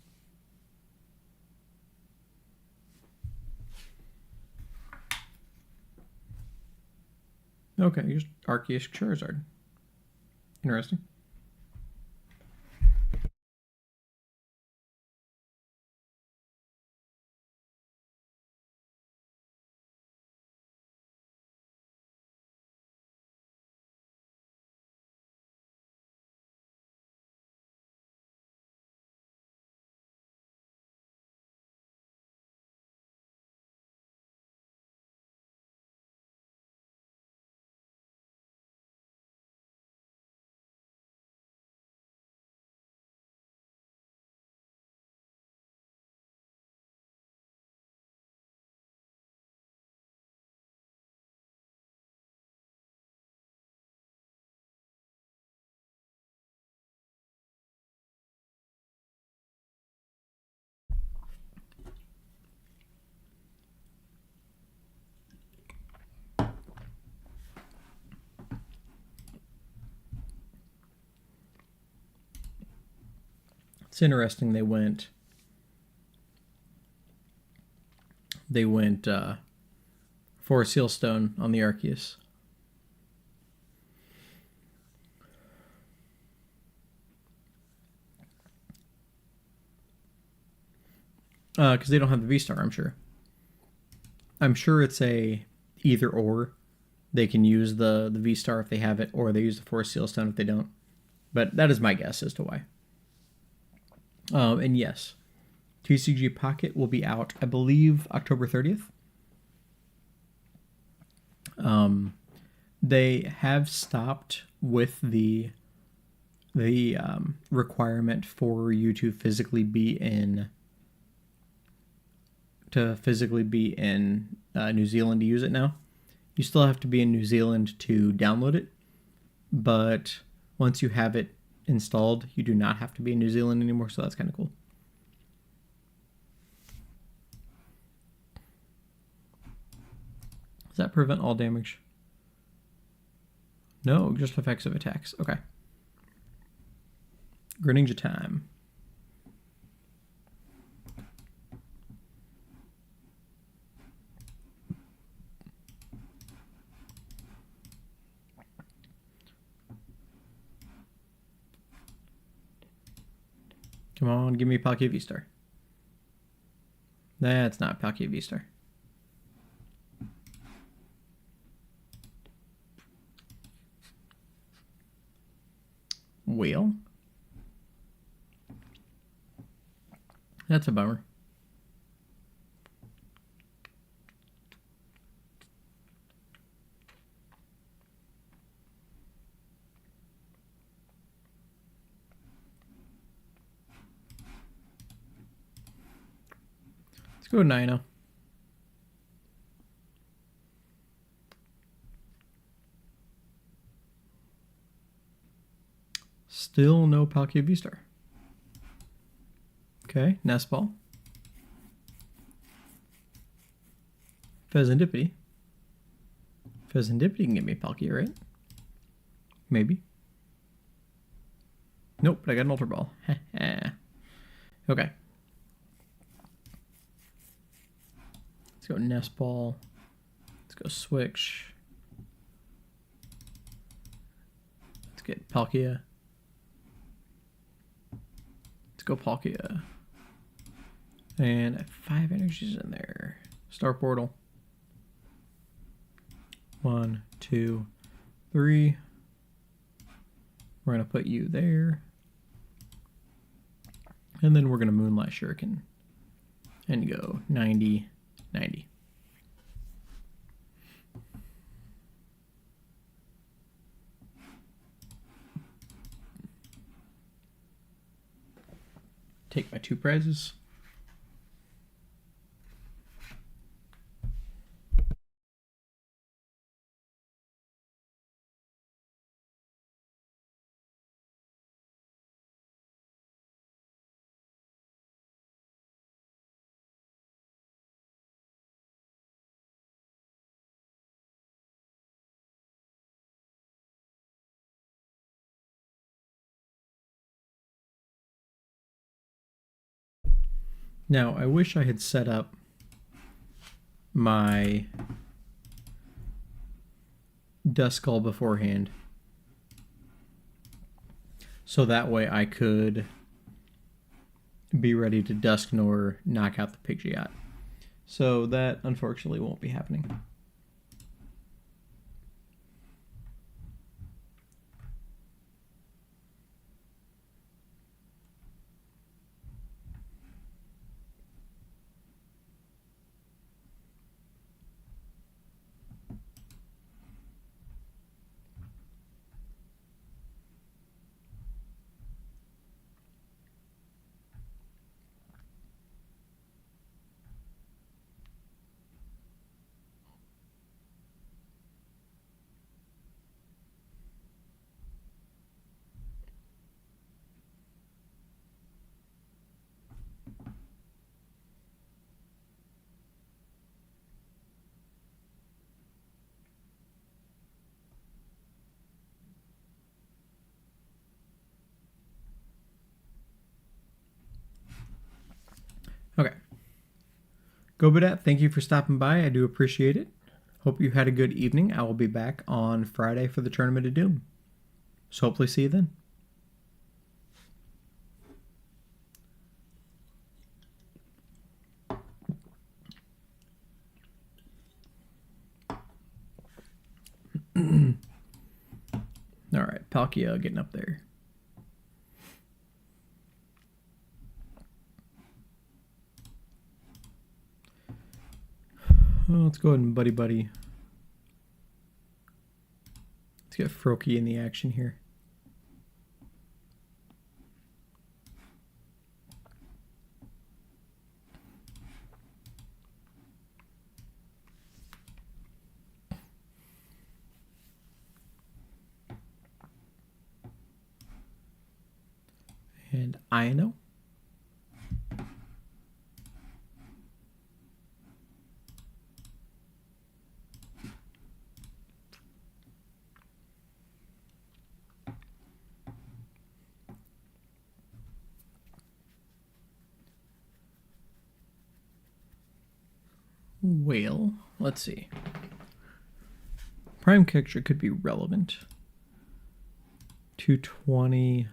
Okay, just Arceus Charizard. Interesting. It's interesting they went for a Sealstone on the Arceus. Because they don't have the VSTAR, I'm sure. I'm sure it's a either or. They can use the VSTAR if they have it, or they use the Forest Sealstone if they don't. But that is my guess as to why. And yes, TCG Pocket will be out, I believe, October 30th. They have stopped with the requirement for you to physically be in New Zealand to use it now. You still have to be in New Zealand to download it, but once you have it installed, you do not have to be in New Zealand anymore, so that's kind of cool. Does that prevent all damage? No, just effects of attacks. Okay. Greninja time. Come on, give me Palkia VSTAR. That's not Palkia VSTAR. Whale? That's a bummer. Let's go Iono. Still no Palkia VSTAR. Okay, Nest Ball. Fezandipiti. Fezandipiti can get me Palkia, right? Maybe. Nope, but I got an Ultra Ball. Okay. Let's go Nest Ball. Let's go Switch. Let's get Palkia. Let's go Palkia. And 5 energies in there. Star Portal. 1, 2, 3. We're going to put you there. And then we're going to Moonlight Shuriken. And go 90, 90. Take my 2 prizes. Now, I wish I had set up my Duskull beforehand, so that way I could be ready to Dusknoir knock out the Pidgeot. So that unfortunately won't be happening. Okay. GoBadat, thank you for stopping by. I do appreciate it. Hope you had a good evening. I will be back on Friday for the Tournament of Doom. So hopefully see you then. All right, Palkia getting up there. Well, let's go ahead and Buddy-Buddy. Let's get Froakie in the action here. And Iono. Whale. Let's see. Prime Catcher could be relevant. 220.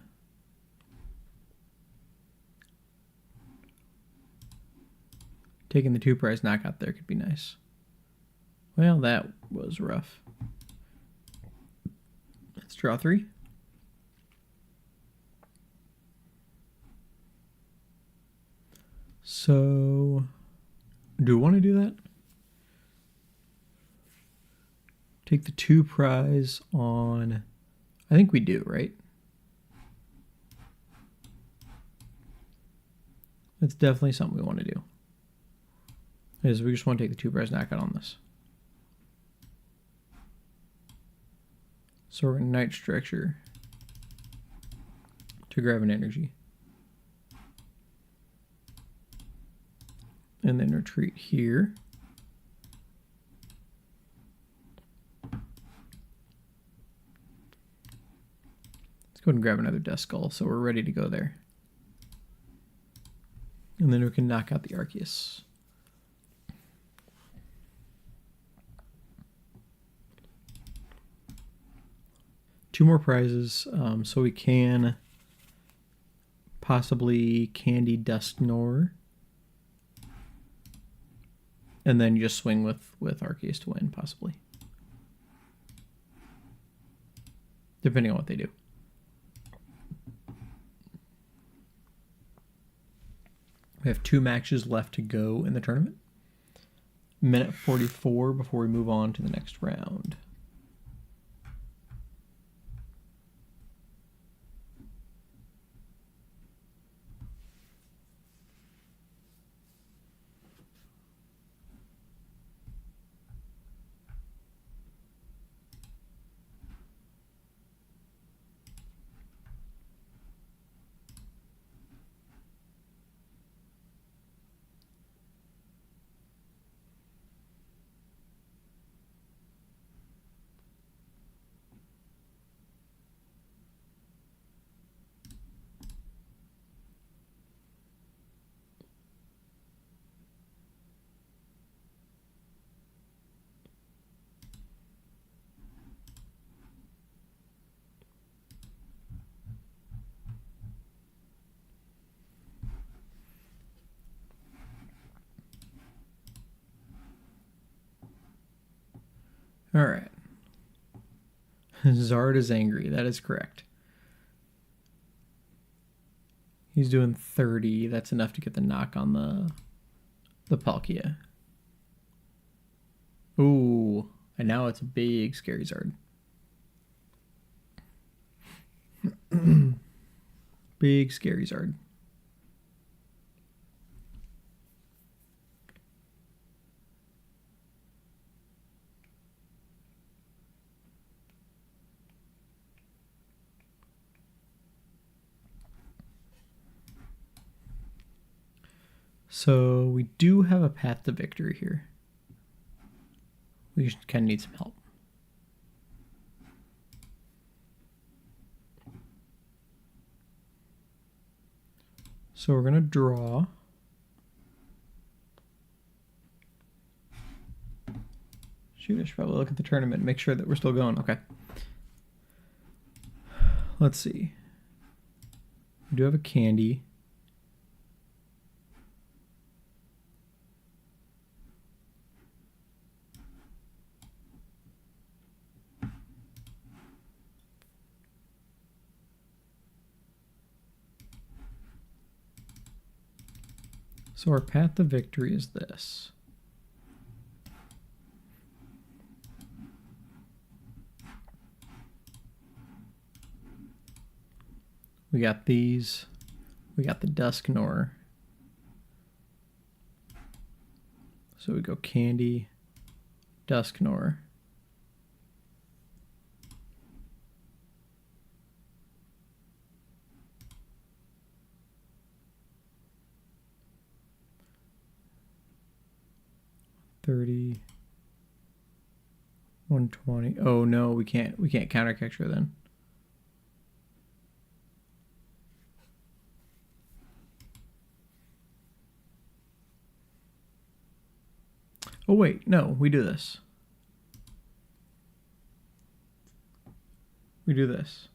Taking the 2-prize knockout there could be nice. Well, that was rough. Let's draw 3. So, do we want to do that? Take the 2-prize on... I think we do, right? That's definitely something we want to do. Is we just want to take the 2-prize knockout on this. So we're going to Night Stretcher to grab an energy. And then retreat here. Let's go ahead and grab another Duskull so we're ready to go there. And then we can knock out the Arceus. Two more prizes, so we can possibly candy Dusknoir. And then you just swing with Arceus to win, possibly. Depending on what they do. We have 2 matches left to go in the tournament. Minute 44 before we move on to the next round. All right. Zard is angry. That is correct. He's doing 30. That's enough to get the knock on the Palkia. Ooh. And now it's a big scary Zard. Big scary Zard. So we do have a path to victory here. We just kind of need some help. So we're going to draw. Shoot, I should probably look at the tournament and make sure that we're still going. Okay. Let's see. We do have a candy. So our path to victory is this. We got these. We got the Dusknoir. So we go candy, Dusknoir. $30, $120. Oh no, we can't counter capture then. Oh wait, no, we do this. We do this.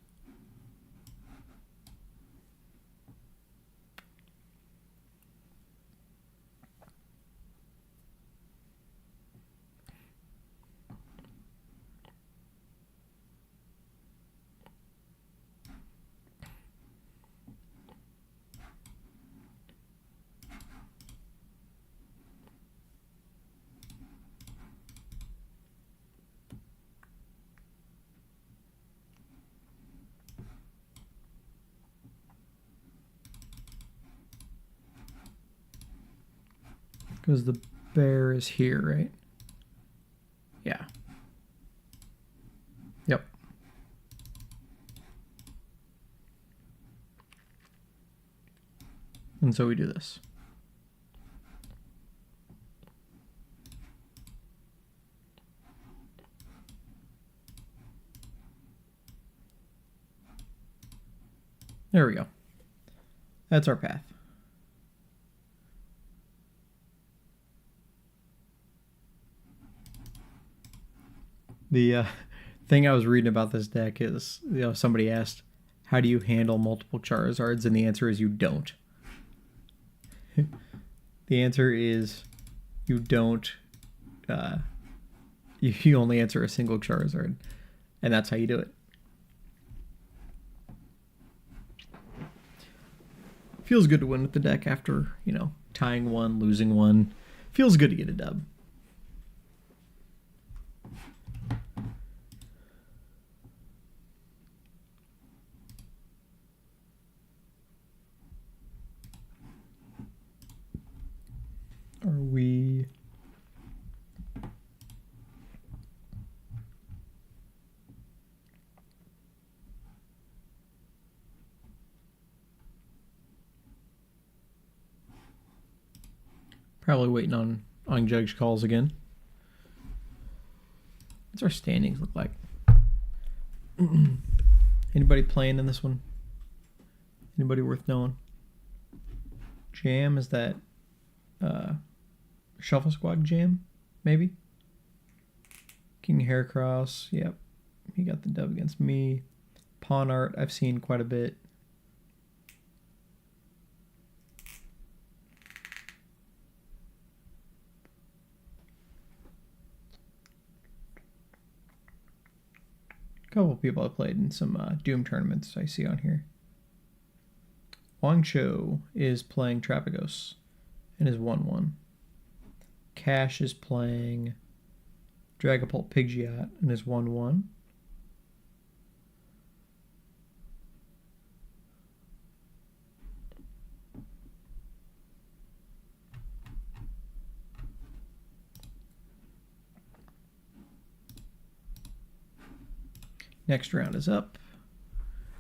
Because the bear is here, right? Yeah. Yep. And so we do this. There we go. That's our path. The thing I was reading about this deck is, somebody asked, how do you handle multiple Charizards? And the answer is you don't. The answer is you don't. You only answer a single Charizard. And that's how you do it. Feels good to win with the deck after, tying one, losing one. Feels good to get a dub. Are we... Probably waiting on judge calls again. What's our standings look like? Anybody playing in this one? Anybody worth knowing? Jam, is that Shuffle Squad Jam? Maybe? King Haircross, yep. He got the dub against me. Pawn Art, I've seen quite a bit. A couple of people have played in some Doom tournaments I see on here. Wang Cho is playing Trapagos and is 1-1. Cash is playing Dragapult Pidgeot and is 1-1. Next round is up.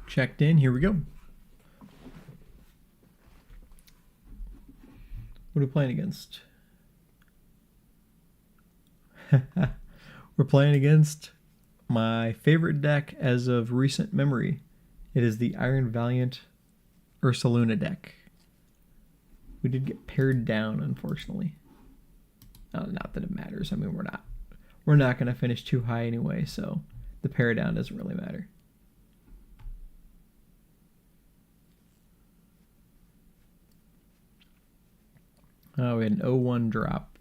Checked in. Here we go. What are we playing against? We're playing against my favorite deck as of recent memory. It is the Iron Valiant Ursaluna deck. We did get paired down, unfortunately. Not that it matters. I mean, we're not going to finish too high anyway, so the pair down doesn't really matter. Oh, we had an 0-1 drop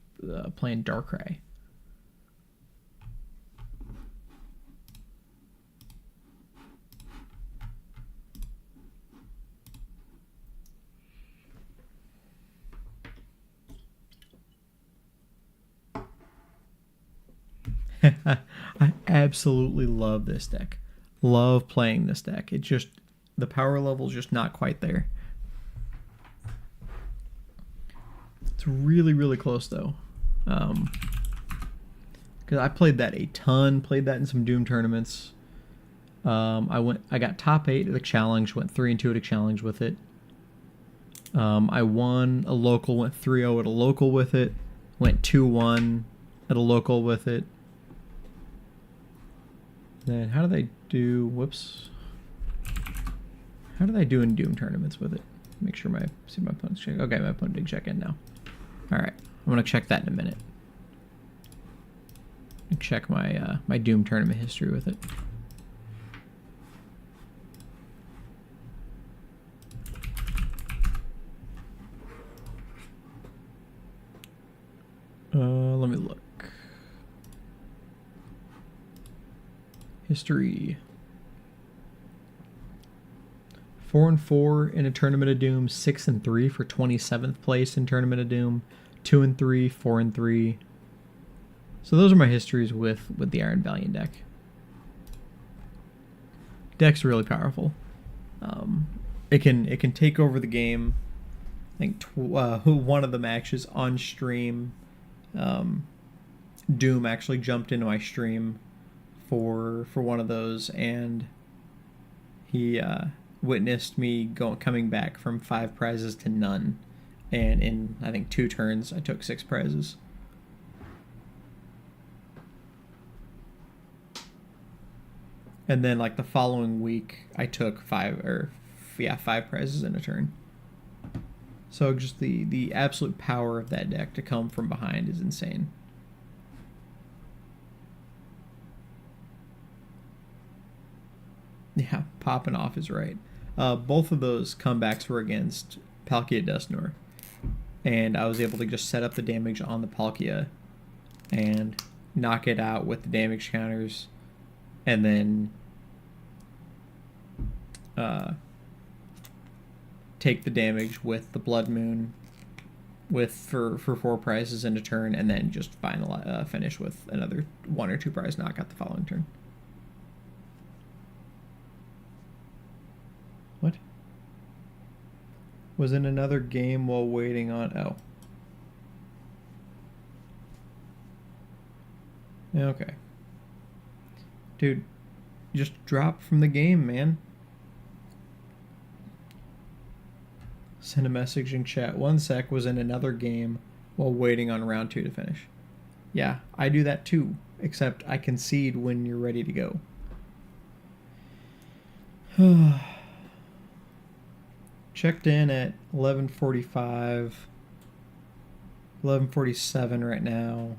playing Darkrai. I absolutely love this deck. Love playing this deck. It just, the power level is just not quite there. It's really, really close though. Because I played that a ton. Played that in some Doom tournaments. I got top 8 at a challenge. Went 3-2 at a challenge with it. I won a local. Went 3-0 at a local with it. Went 2-1 at a local with it. Then how did I do? Whoops. How did I do in Doom tournaments with it? Make sure see my opponent's check. Okay, my opponent did check in now. All right, I'm gonna check that in a minute. Check my my Doom tournament history with it. Let me look. History. 4-4 in a Tournament of Doom, 6-3 for 27th place in Tournament of Doom, 2-3, 4-3. So those are my histories with the Iron Valiant deck. Deck's really powerful. It can take over the game think one of the matches on stream, Doom actually jumped into my stream for one of those, and he witnessed me coming back from 5 prizes to none, and in I think 2 turns I took 6 prizes. And then like the following week I took 5 prizes in a turn. So just the absolute power of that deck to come from behind is insane. Yeah, popping off is right. Both of those comebacks were against Palkia Dusknoir, and I was able to just set up the damage on the Palkia and knock it out with the damage counters, and then take the damage with the Bloodmoon for 4 prizes in a turn, and then just finish with another 1 or 2 prize knockout the following turn. What? Was in another game while waiting on... Oh. Okay. Dude, just drop from the game, man. Send a message in chat. 1 sec, was in another game while waiting on round 2 to finish. Yeah, I do that too, except I concede when you're ready to go. Checked in at 11:45, 11:47 right now.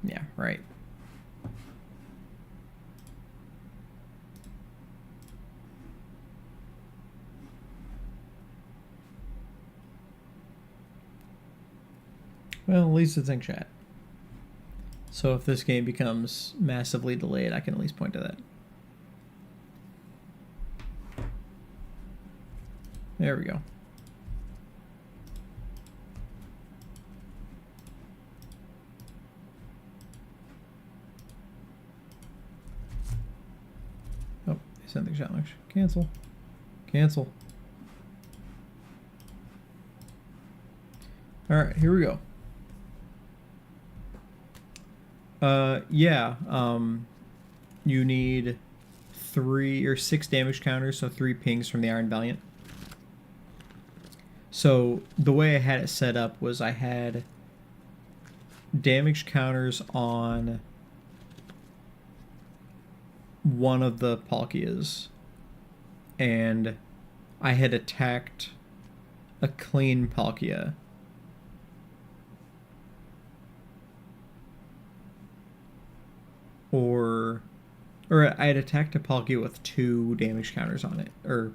Yeah, right. Well, at least it's in chat. So if this game becomes massively delayed, I can at least point to that. There we go. Oh, they sent the challenge. Cancel. Cancel. Alright, here we go. You need 3 or 6 damage counters, so 3 pings from the Iron Valiant. So the way I had it set up was I had damage counters on one of the Palkias, and I had attacked a clean Palkia. Or I had attacked a Palkia with 2 damage counters on it, or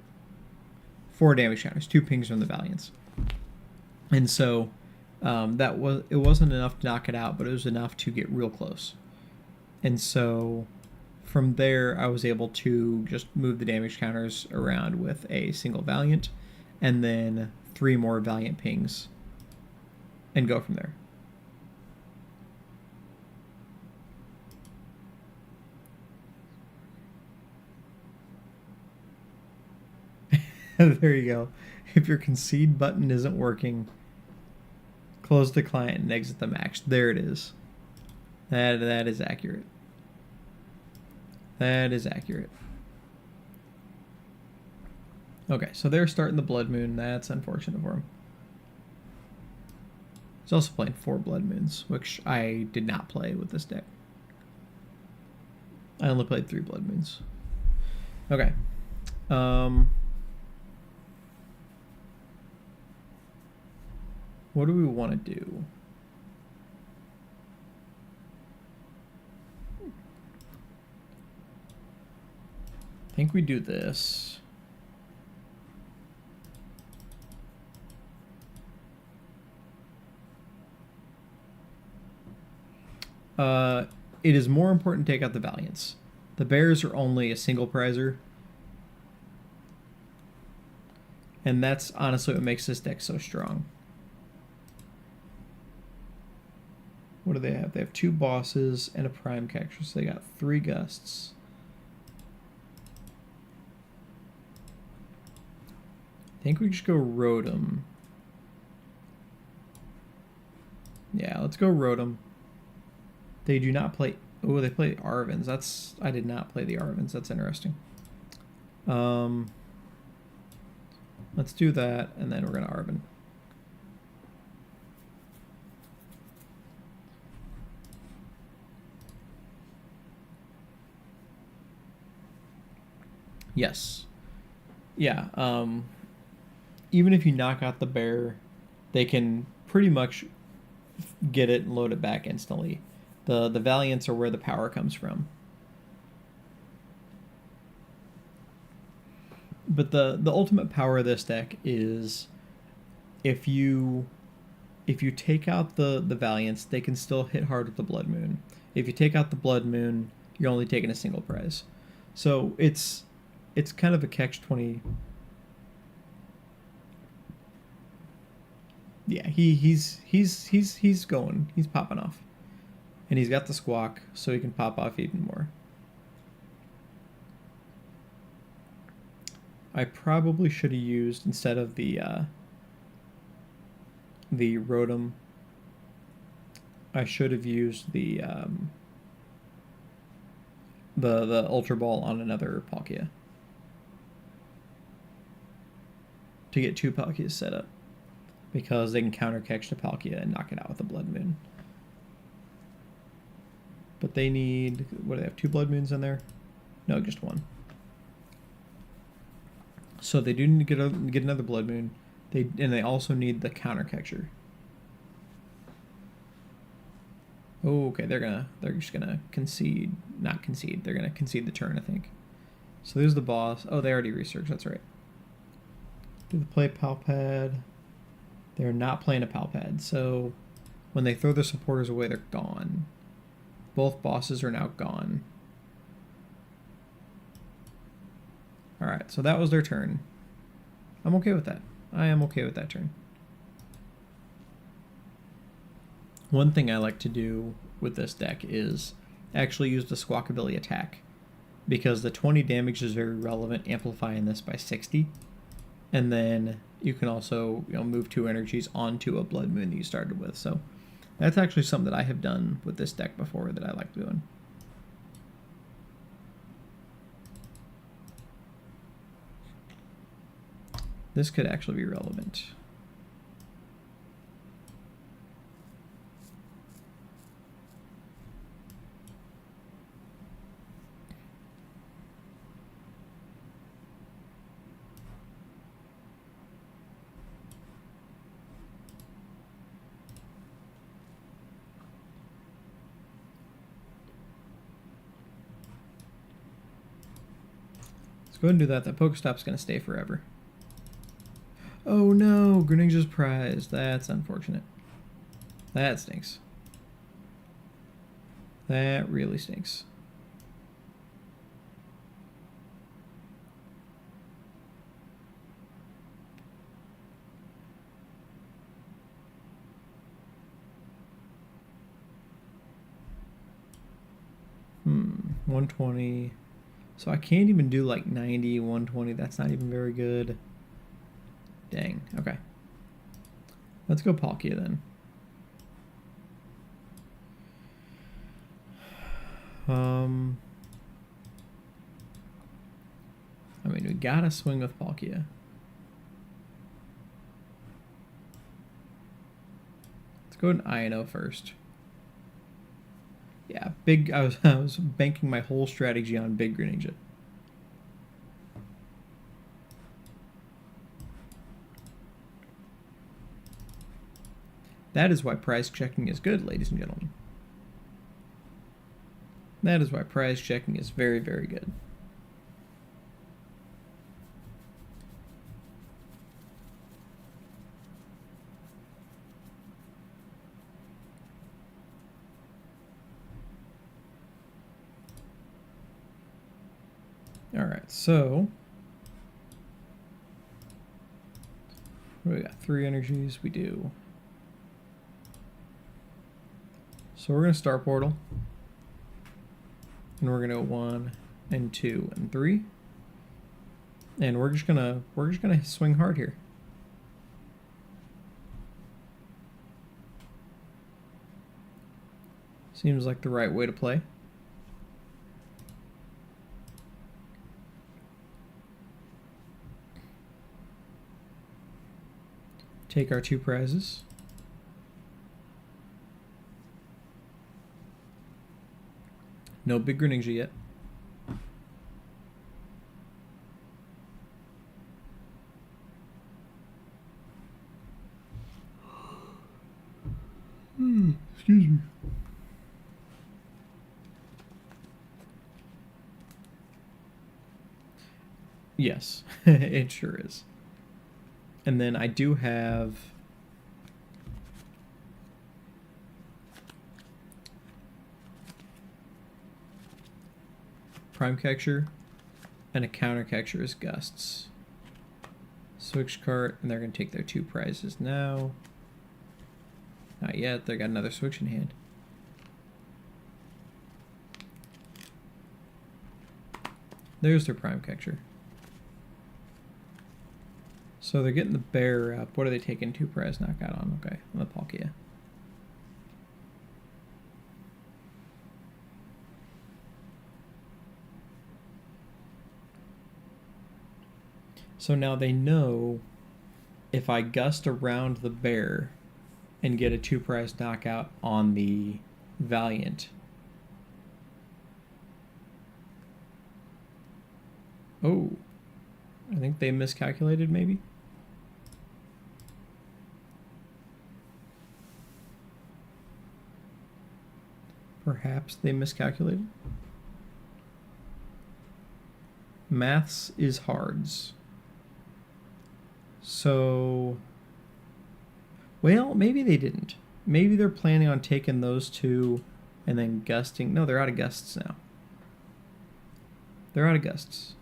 4 damage counters, 2 pings from the Valiants. And so it wasn't enough to knock it out, but it was enough to get real close. And so from there, I was able to just move the damage counters around with a single Valiant, and then 3 more Valiant pings, and go from there. There you go. If your concede button isn't working, close the client and exit the match. There it is. That is accurate. That is accurate. Okay, so they're starting the Bloodmoon. That's unfortunate for him. He's also playing 4 Bloodmoons, which I did not play with this deck. I only played 3 Bloodmoons. Okay. What do we want to do? I think we do this. It is more important to take out the Valiants. The Bears are only a single prizer. And that's honestly what makes this deck so strong. What do they have? They have 2 bosses and a Prime Catcher, so they got 3 gusts. think we should go Rotom. Yeah, let's go Rotom. They do not play... Oh, they play Arvins. That's... I did not play the Arvins. That's interesting. Let's do that, and then we're going to Arvin. Yes. Yeah, even if you knock out the bear, they can pretty much get it and load it back instantly. The Valiants are where the power comes from. But the ultimate power of this deck is if you take out the Valiants, they can still hit hard with the Bloodmoon. If you take out the Bloodmoon, you're only taking a single prize. So it's kind of a catch-20. Yeah, he's going. He's popping off. And he's got the Squawk, so he can pop off even more. I probably should have used, instead of the Rotom, I should have used the Ultra Ball on another Palkia to get 2 Palkias set up, because they can counter catch the Palkia and knock it out with the Bloodmoon. But they need, what do they have, 2 Bloodmoons in there? No, just 1. So they do need to get another Bloodmoon. And they also need the counter catcher. Oh, okay, they're just gonna concede, not concede. They're gonna concede the turn, I think. So there's the boss. Oh, they already researched. That's right. Do they play Palpad? They're not playing a Palpad. So when they throw their supporters away, they're gone. Both bosses are now gone. Alright, so that was their turn. I'm okay with that. I am okay with that turn. One thing I like to do with this deck is actually use the Squawkabilly attack, because the 20 damage is very relevant, amplifying this by 60. And then you can also, move 2 energies onto a Bloodmoon that you started with. So that's actually something that I have done with this deck before that I like doing. This could actually be relevant. Let's go ahead and do that. That PokéStop's going to stay forever. Oh no, Greninja's prize. That's unfortunate. That stinks. That really stinks. Hmm, 120. So I can't even do like 90, 120. That's not even very good. Dang, okay. Let's go Palkia then. I mean, we gotta swing with Palkia. Let's go to Iono first. Yeah, big. I was banking my whole strategy on big Greninja. That is why prize checking is good, ladies and gentlemen. That is why prize checking is very, very good. Alright, so we got 3 energies, we do. So we're going to Star Portal, and we're going to go 1 and 2 and 3. And we're just gonna swing hard here. Seems like the right way to play. Take our 2 prizes. No big Greninja yet. Excuse me. Yes, it sure is. And then I do have Prime Catcher and a Counter Catcher as Gusts. Switch cart, and they're going to take their 2 prizes now. Not yet, they got another switch in hand. There's their Prime Catcher. So they're getting the bear up. What are they taking 2 prize knockout on? Okay, on the Palkia. So now they know if I gust around the bear and get a 2 prize knockout on the Valiant. Oh, I think they miscalculated maybe. Perhaps they miscalculated. Maths is hards. So, well, maybe they didn't. Maybe they're planning on taking those 2 and then gusting. No, they're out of gusts now. They're out of gusts.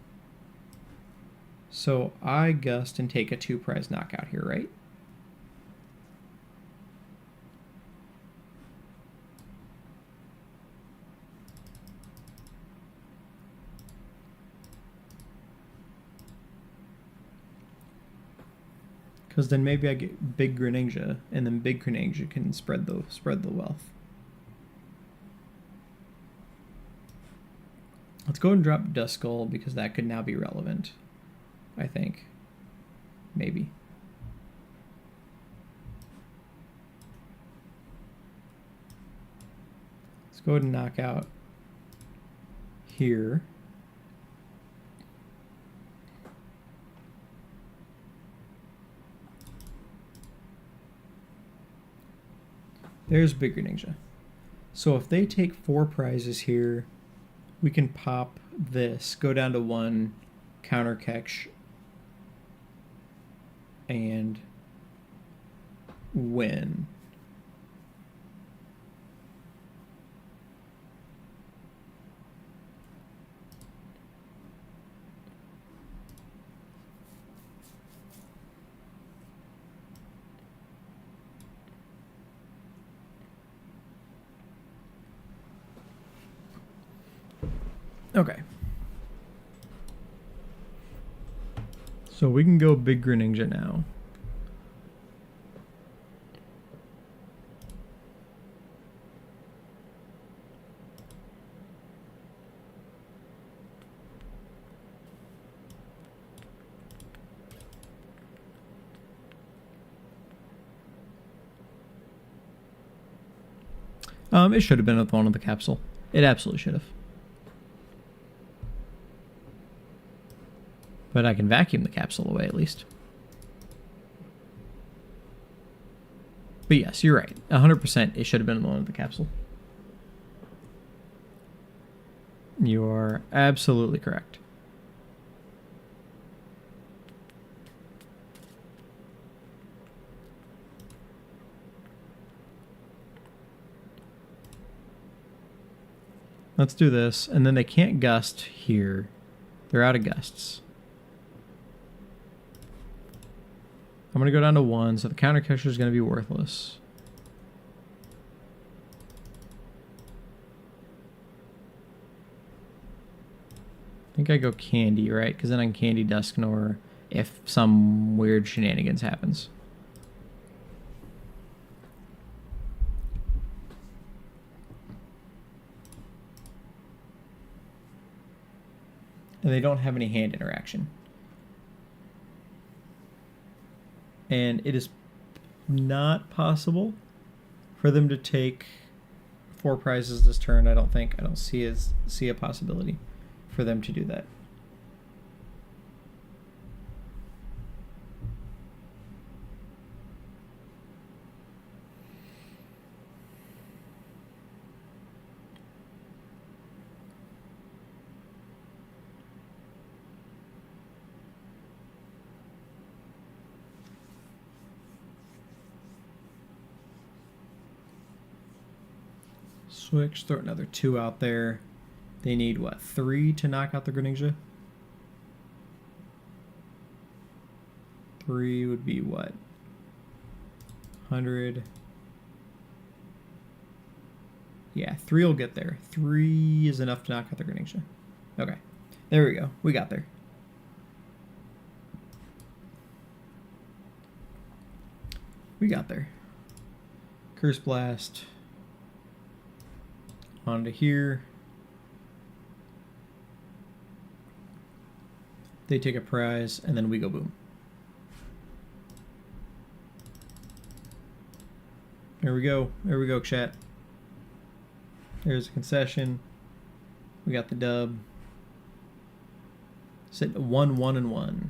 So I gust and take a 2 prize knockout here, right? Because then maybe I get big Greninja, and then big Greninja can spread the wealth. Let's go and drop Duskull because that could now be relevant. I think. Maybe. Let's go ahead and knock out here. There's big Greninja. So if they take 4 prizes here, we can pop this, go down to 1, counter catch, and win. Okay. So we can go big Greninja now. It should have been with one of the capsule. It absolutely should have. But I can vacuum the capsule away at least. But yes, you're right. 100% it should have been the one with the capsule. You are absolutely correct. Let's do this, and then they can't gust here. They're out of gusts. I'm going to go down to 1, so the counter catcher is going to be worthless. I think I go Candy, right? Because then I can Candy Dusknoir if some weird shenanigans happens. And they don't have any hand interaction. And it is not possible for them to take 4 prizes this turn. I don't see a possibility for them to do that. Switch, throw another 2 out there. They need, what, 3 to knock out the Greninja? 3 would be, what, 100? Yeah, 3 will get there. 3 is enough to knock out the Greninja. Okay, there we go. We got there. We got there. Curse Blast. Onto here. They take a prize, and then we go boom. There we go. There we go, chat. There's a concession. We got the dub. Sit 1-1-1.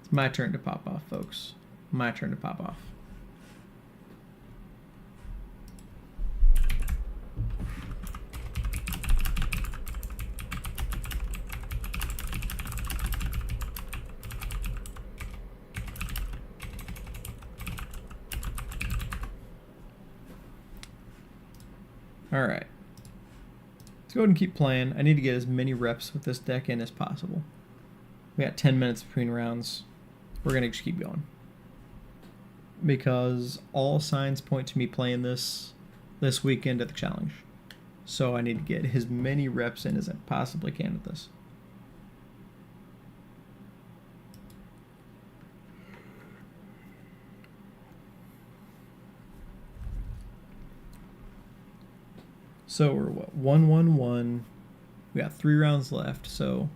It's my turn to pop off, folks. My turn to pop off. All right. Let's go ahead and keep playing. I need to get as many reps with this deck in as possible. We got 10 minutes between rounds. We're going to just keep going. Because all signs point to me playing this weekend at the challenge. So I need to get as many reps in as I possibly can with this. So we're what, 1-1-1. We got 3 rounds left, so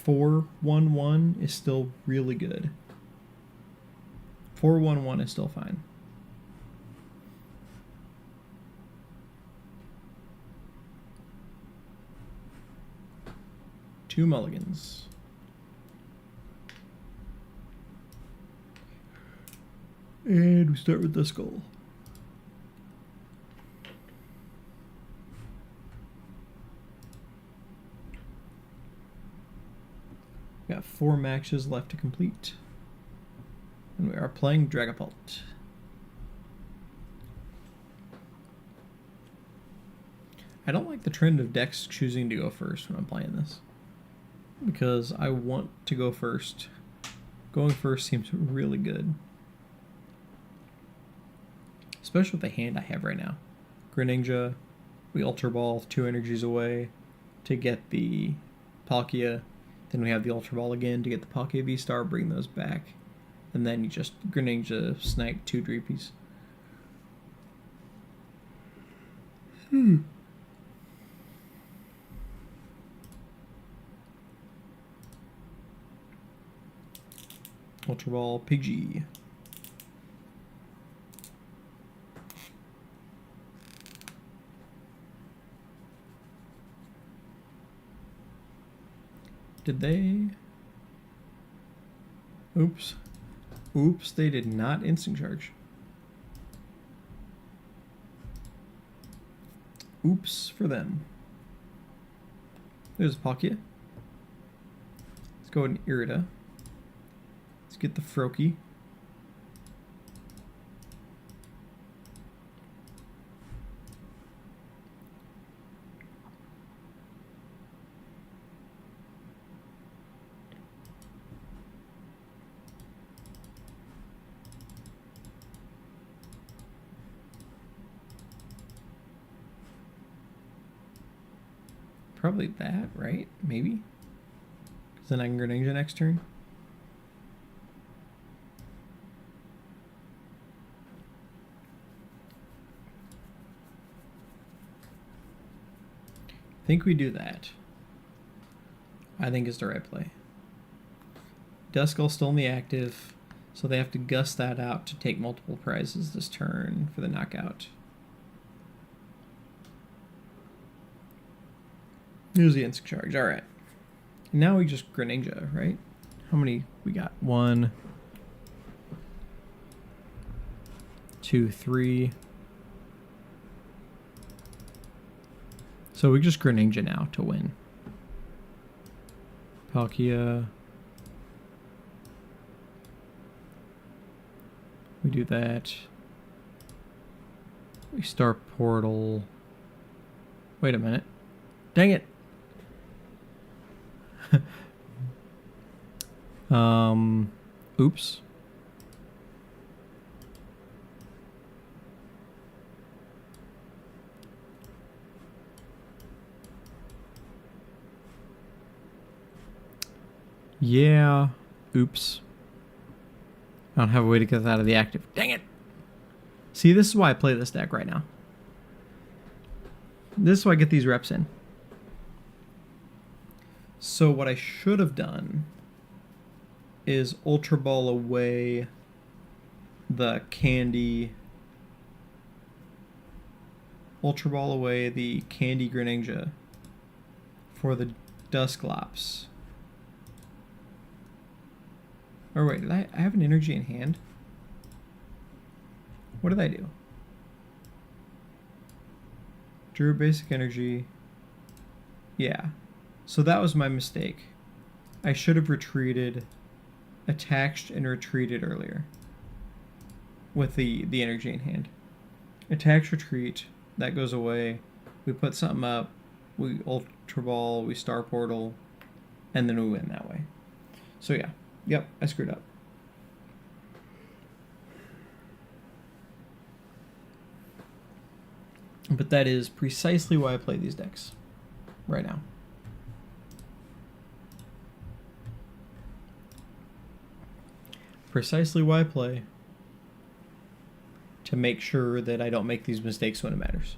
4-1-1 is still really good. 4-1-1 is still fine. Two mulligans. And we start with Duskull. Got 4 matches left to complete. And we are playing Dragapult. I don't like the trend of decks choosing to go first when I'm playing this, because I want to go first. Going first seems really good. Especially with the hand I have right now. Greninja, we Ultra Ball 2 energies away to get the Palkia. Then we have the Ultra Ball again to get the Palkia VSTAR, bring those back. And then you just Greninja snipe 2 Dreepies. Ultra Ball PGO. Did they? Oops. Oops, they did not instant charge. Oops for them. There's Palkia. Let's go ahead and Irida. Let's get the Froakie. Probably that, right? Maybe? Because then I can Greninja next turn. I think we do that. I think is the right play. Duskull still in the active, so they have to gust that out to take multiple prizes this turn for the knockout. Here's the insect charge. All right. Now we just Greninja, right? How many we got? 1, 2, 3. So we just Greninja now to win. Palkia. We do that. We start Portal. Wait a minute. Dang it. Oops. Yeah. Oops. I don't have a way to get that out of the active. Dang it. See, this is why I play this deck right now. This is why I get these reps in. So what I should have done is Ultra Ball away the Candy. Ultra Ball away the Candy Greninja for the Dusklops. Or wait, did I have an energy in hand? What did I do? Drew basic energy. Yeah. So that was my mistake. I should have retreated, attached and retreated earlier with the energy in hand. Attach, retreat, that goes away. We put something up, we Ultra Ball, we Star Portal, and then we win that way. So yeah, yep, I screwed up. But that is precisely why I play these decks right now. Precisely why I play, to make sure that I don't make these mistakes when it matters.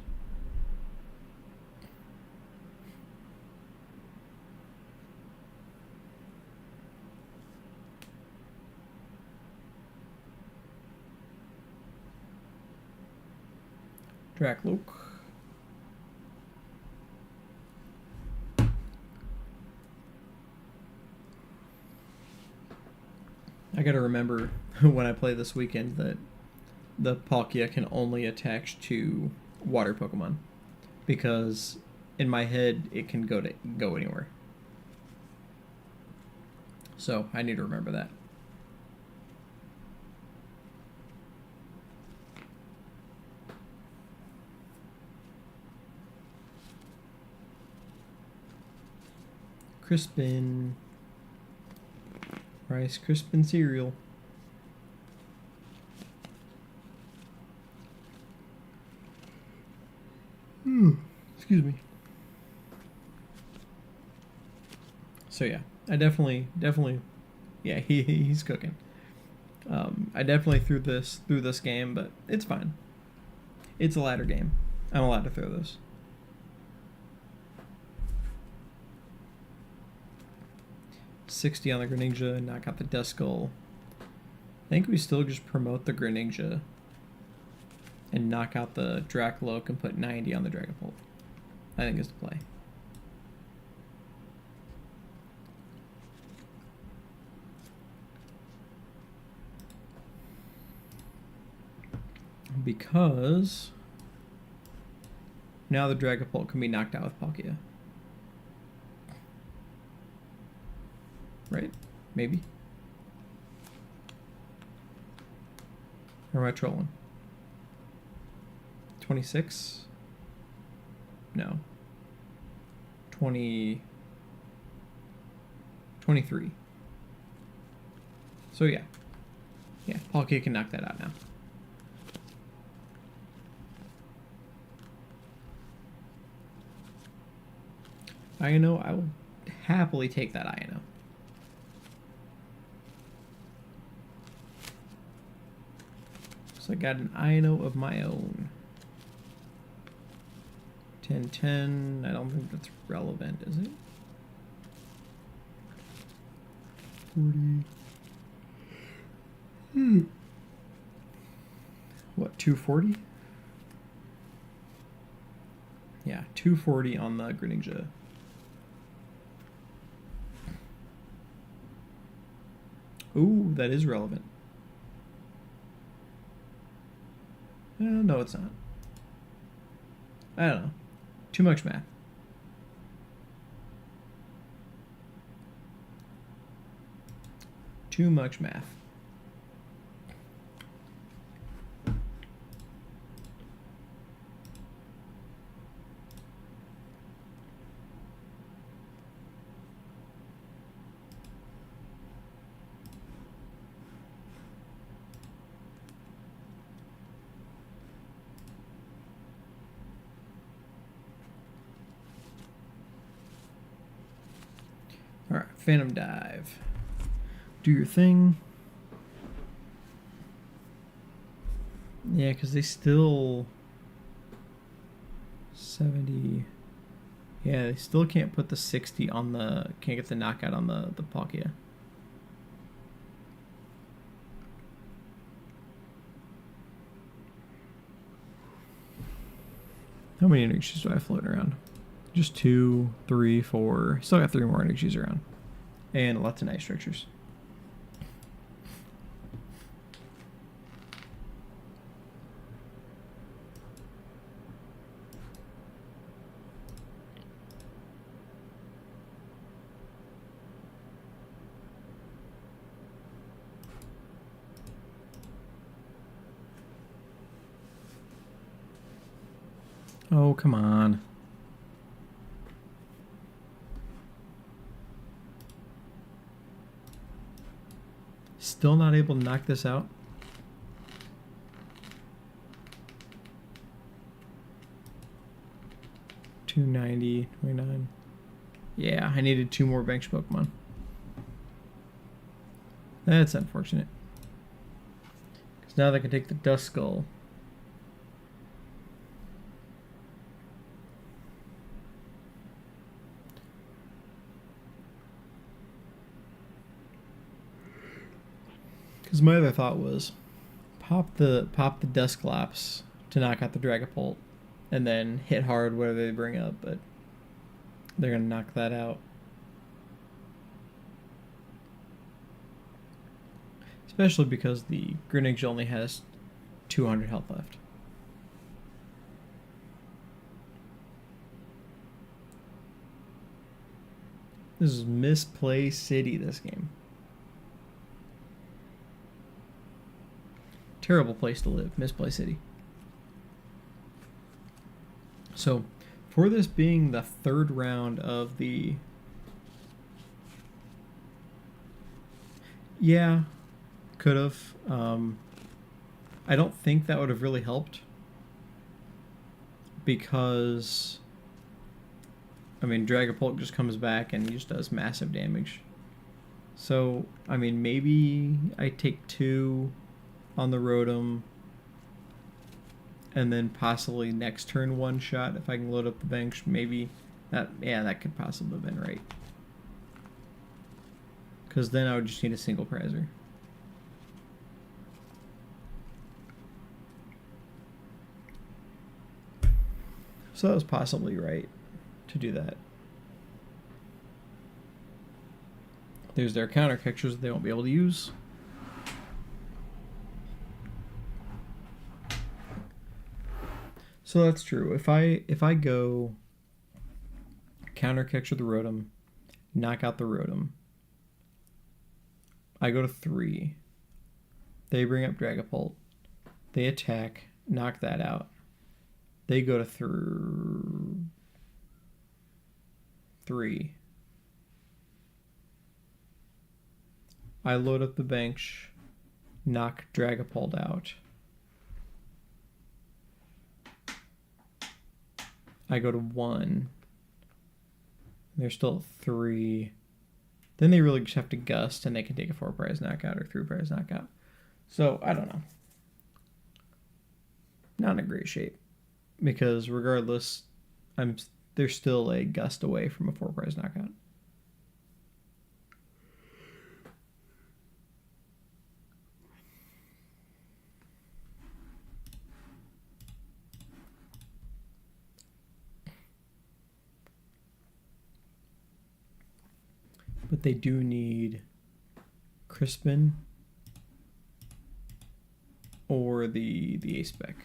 Drakloak. I gotta remember when I play this weekend that the Palkia can only attach to water Pokemon, because in my head it can go anywhere. So I need to remember that. Crispin. Rice Crispin cereal. Excuse me. So yeah, I definitely, yeah, he's cooking. I definitely threw this game, but it's fine. It's a ladder game. I'm allowed to throw this. $60 on the Greninja, knock out the Duskull. I think we still just promote the Greninja and knock out the Drakloak and put 90 on the Dragapult. I think is the play. Because now the Dragapult can be knocked out with Palkia. Right? Maybe? Or am I trolling? 26? No. 23. So yeah. Yeah, Palkia can knock that out now. Iono, I will happily take that Iono. So I got an Iono of my own. 10-10, I don't think that's relevant, is it? 40. What, 240? Yeah, 240 on the Greninja. Ooh, that is relevant. No, it's not. I don't know. Too much math. Too much math. Alright, Phantom Dive. Do your thing. Yeah, because they still... 70... Yeah, they still can't put the 60 on the... Can't get the knockout on the Palkia. How many energies do I float around? Just 2, 3, 4. Still got 3 more energies around. And lots of Night Stretchers. Oh, come on. Still not able to knock this out. $290, 29. Yeah, I needed 2 more bench Pokemon. That's unfortunate. Because now they can take the Duskull. Because my other thought was pop the Dusclops to knock out the Dragapult and then hit hard whatever they bring up, but they're going to knock that out. Especially because the Greninja only has 200 health left. This is Misplay City, this game. Terrible place to live, Misplay City. So, for this being the 3rd round of the... Yeah, could have. I don't think that would have really helped. Because... I mean, Dragapult just comes back and he just does massive damage. So, I mean, maybe I take 2... on the Rotom, and then possibly next turn 1 shot if I can load up the bench. Maybe that, yeah, that could possibly have been right. Because then I would just need a single Prizer. So that was possibly right to do that. There's their counter catchers that they won't be able to use. So that's true. If I go counter catcher the Rotom, knock out the Rotom, I go to 3. They bring up Dragapult. They attack, knock that out. They go to 3. I load up the bench, knock Dragapult out. I go to 1. They're still at 3. Then they really just have to gust, and they can take a 4 prize knockout or 3 prize knockout. So, I don't know. Not in a great shape. Because regardless, they're still a gust away from a 4 prize knockout. But they do need Crispin or the Ace Spec.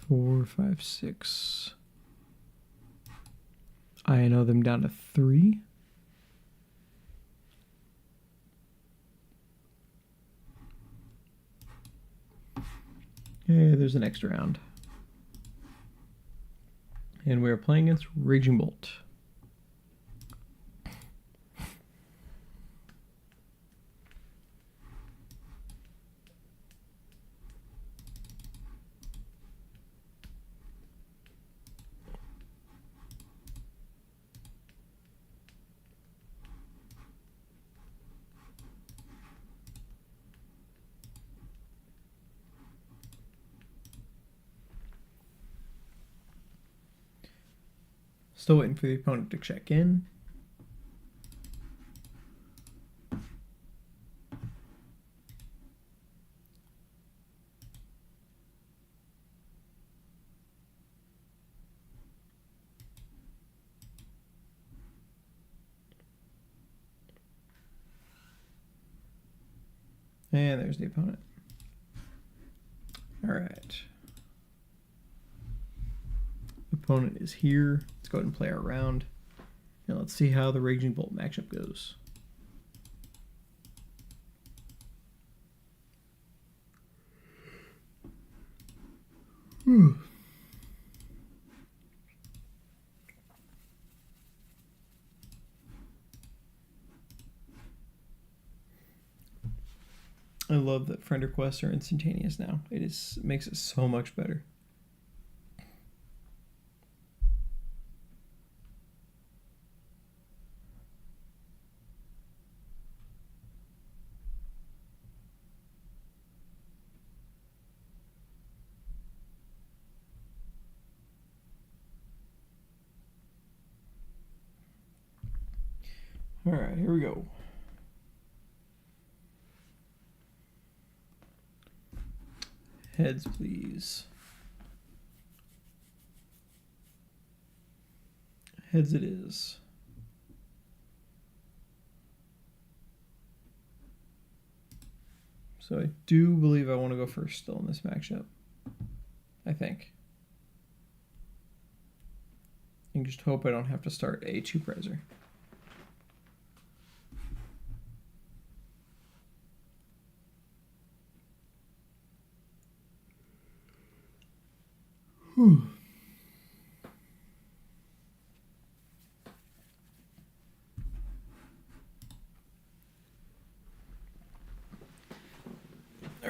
Four, 5, 6. I know them down to 3. Yeah, there's an extra round. And we're playing against Raging Bolt. Still waiting for the opponent to check in. And there's the opponent. All right. Opponent is here. Let's go ahead and play our round. And let's see how the Raging Bolt matchup goes. I love that friend requests are instantaneous now. It makes it so much better. All right, here we go. Heads, please. Heads it is. So I do believe I want to go first still in this matchup. I think. And just hope I don't have to start a 2-prizer. All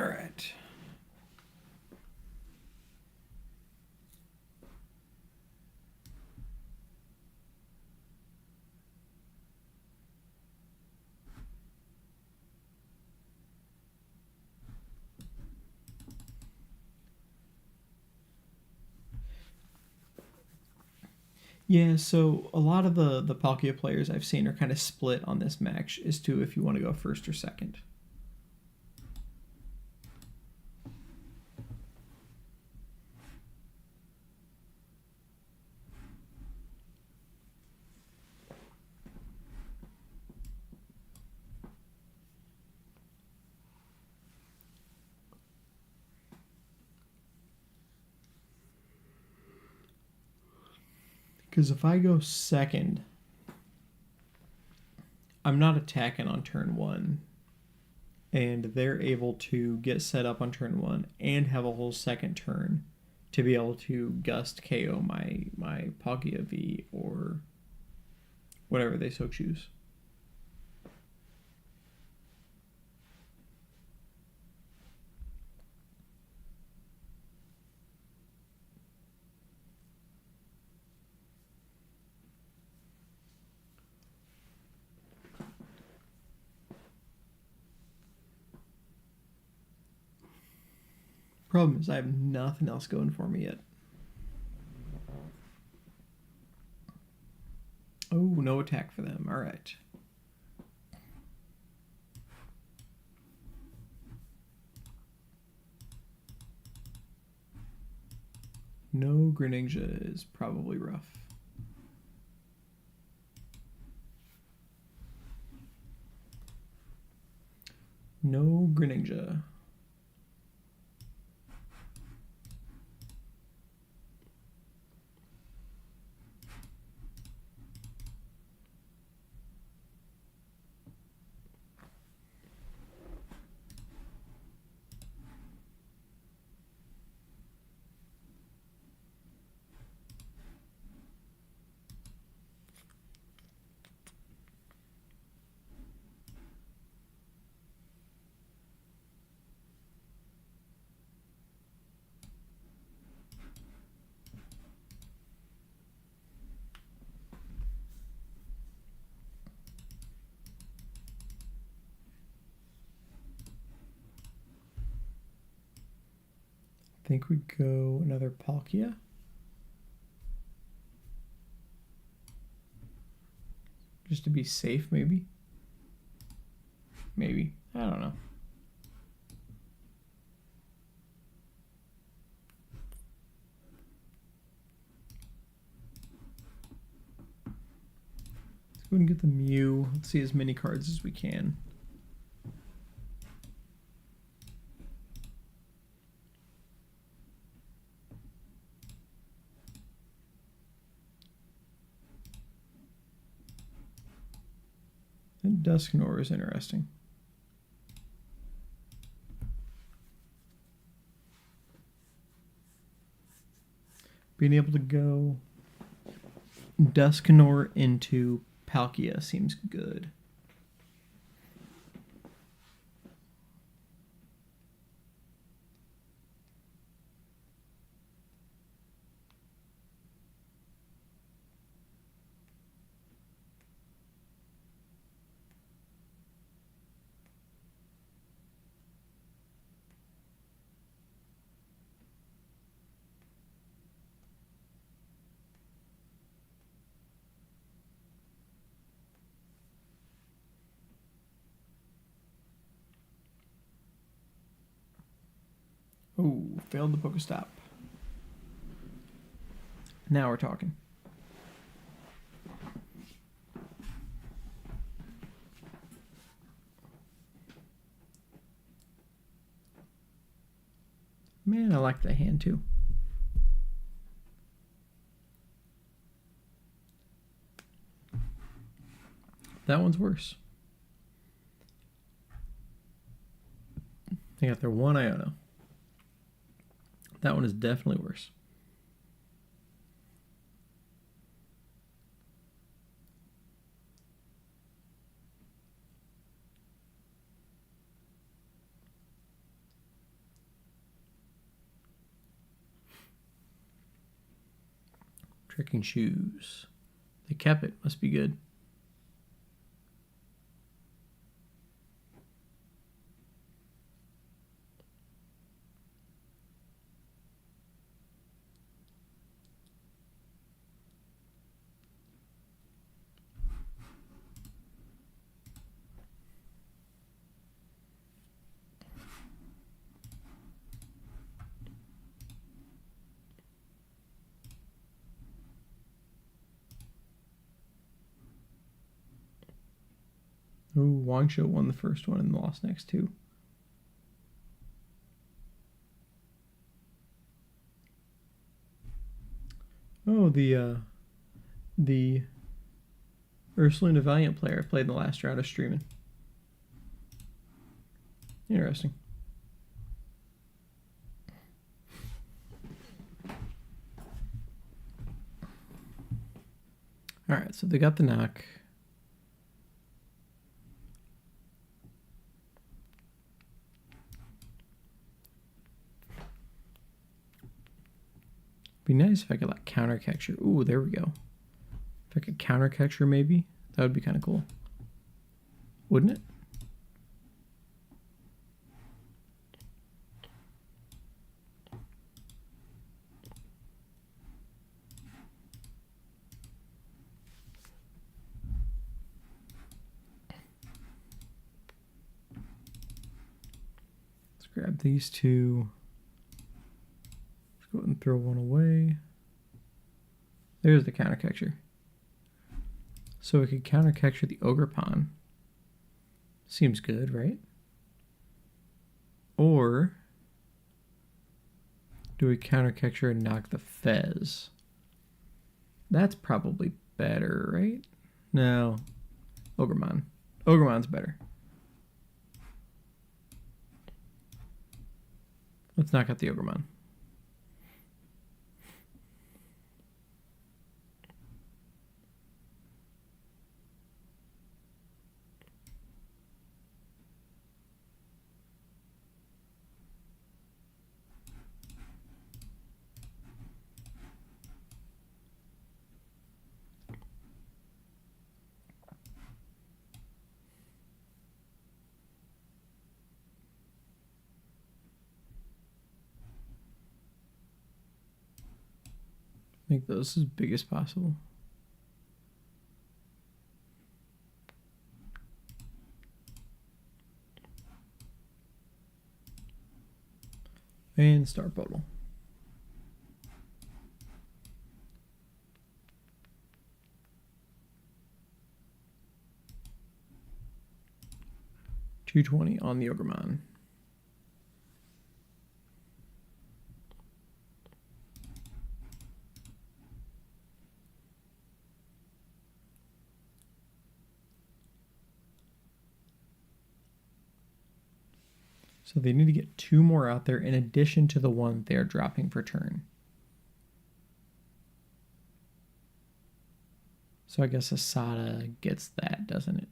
right. Yeah, so a lot of the Palkia players I've seen are kind of split on this match as to if you want to go first or second. Because if I go second, I'm not attacking on turn 1. And they're able to get set up on turn 1 and have a whole second turn to be able to gust KO my Palkia V or whatever they so choose. Problem is, I have nothing else going for me yet. Oh, no attack for them. All right. No Greninja is probably rough. No Greninja. I think we go another Palkia. Just to be safe, maybe. Maybe. I don't know. Let's go and get the Mew. Let's see as many cards as we can. And Dusknoir is interesting. Being able to go Dusknoir into Palkia seems good. Oh, failed the PokéStop. Now we're talking. Man, I like that hand too. That one's worse. They got their one Iono. That one is definitely worse. Trekking Shoes. They kept it. Must be good. Ooh, Wangsho won the first one and lost next two. Oh, the the Ursaluna Valiant player I played in the last round of streaming. Interesting. Alright, so they got the knock. Be nice if I could like counter catcher. Ooh, there we go. If I could counter catcher maybe, that would be kind of cool. Wouldn't it? Let's grab these two. Go ahead and throw one away. There's the counter catcher. So we could counter catcher the Ogerpon. Seems good, right? Or do we counter catcher and knock the Fez? That's probably better, right? No. Ogremon. Ogremon's better. Let's knock out the Ogremon. Make those as big as possible. And Star Bottle. $220 on the Ogremon. So they need to get 2 more out there in addition to the one they're dropping for turn. So I guess Asada gets that, doesn't it?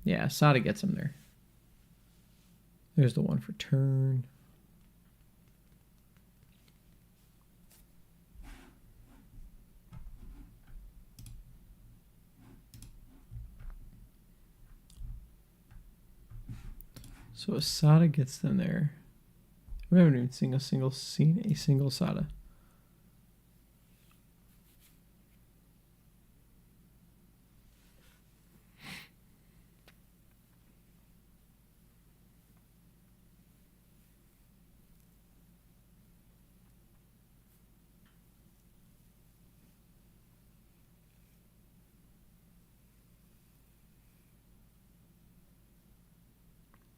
Yeah, Asada gets him there. There's the one for turn. So Asada gets them there. We haven't even seen a single Asada.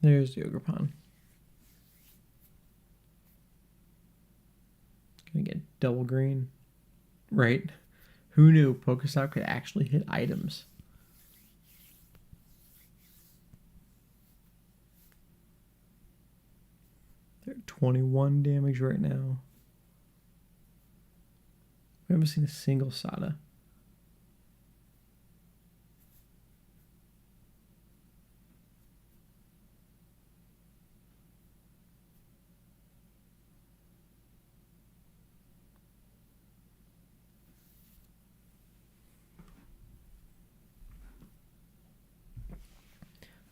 There's the Ogerpon. Gonna get double green. Right? Who knew PokéStop could actually hit items? They're at 21 damage right now. We haven't seen a single Sada.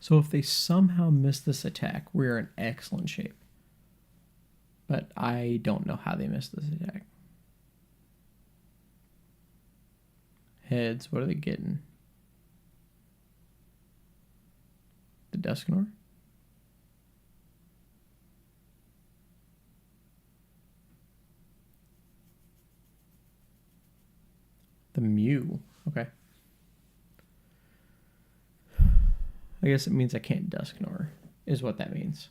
So if they somehow miss this attack, we're in excellent shape. But I don't know how they missed this attack. Heads, what are they getting? The Dusknoir? The Mew, okay. I guess it means I can't Dusknoir, is what that means.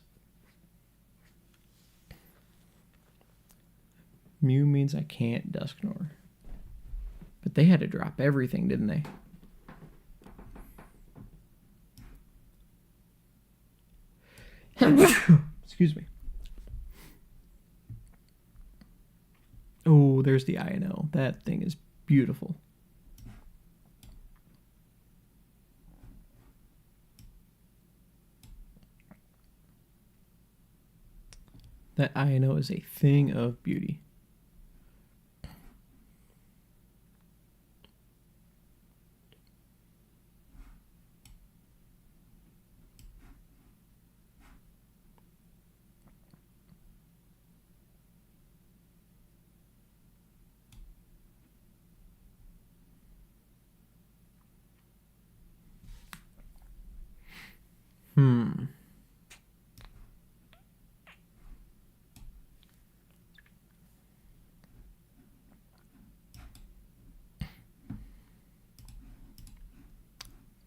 Mew means I can't Dusknoir. But they had to drop everything, didn't they? Excuse me. Oh, there's the Iono. That thing is beautiful. That Iono is a thing of beauty.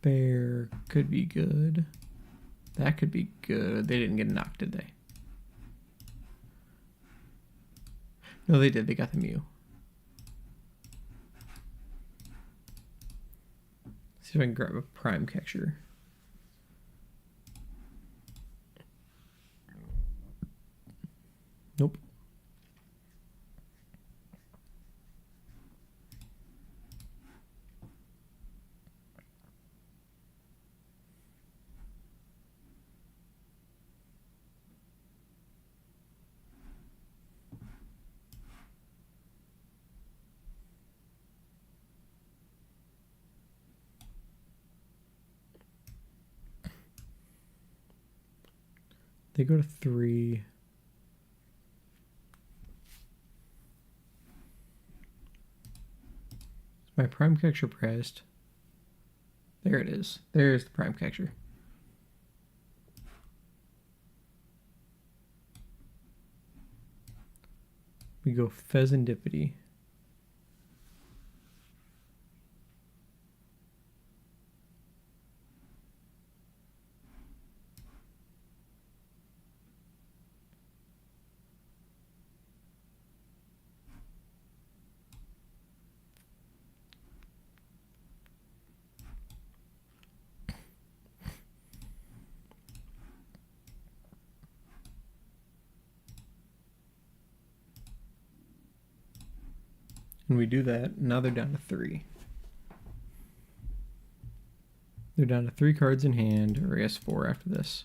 Bear could be good. That could be good. They didn't get knocked, did they? No, they did. They got the Mew. See if I can grab a Prime Catcher. Nope. They go to 3. Is my Prime Catcher pressed? There it is. There's the Prime Catcher. We go Fezandipiti. And we do that, now they're down to 3. They're down to 3 cards in hand, or I guess 4 after this.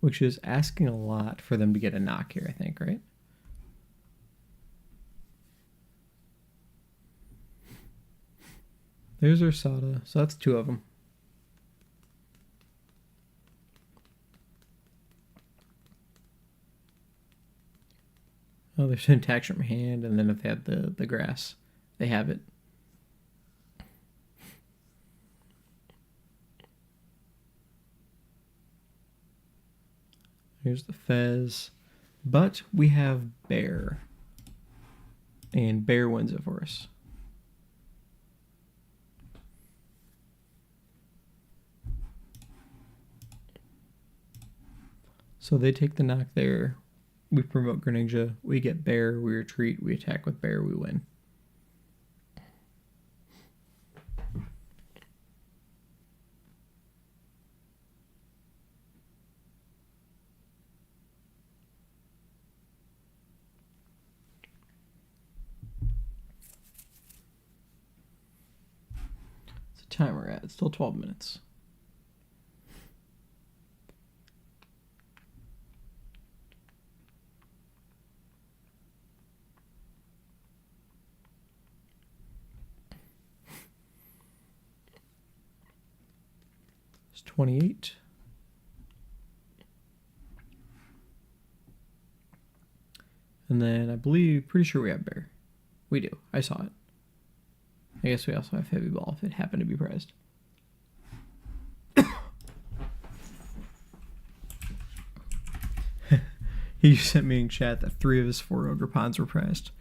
Which is asking a lot for them to get a knock here, I think, right? There's Ursada, so that's 2 of them. Oh, there's an attachment from hand, and then if they have the grass, they have it. Here's the Fez. But we have Bear. And Bear wins it for us. So they take the knock there. We promote Greninja, we get Bear, we retreat, we attack with Bear, we win. What's the time we're at? It's still 12 minutes. It's 28. And then I believe, pretty sure we have Bear. We do. I saw it. I guess we also have Heavy Ball if it happened to be prized. He sent me in chat that 3 of his 4 Ogre Ponds were prized.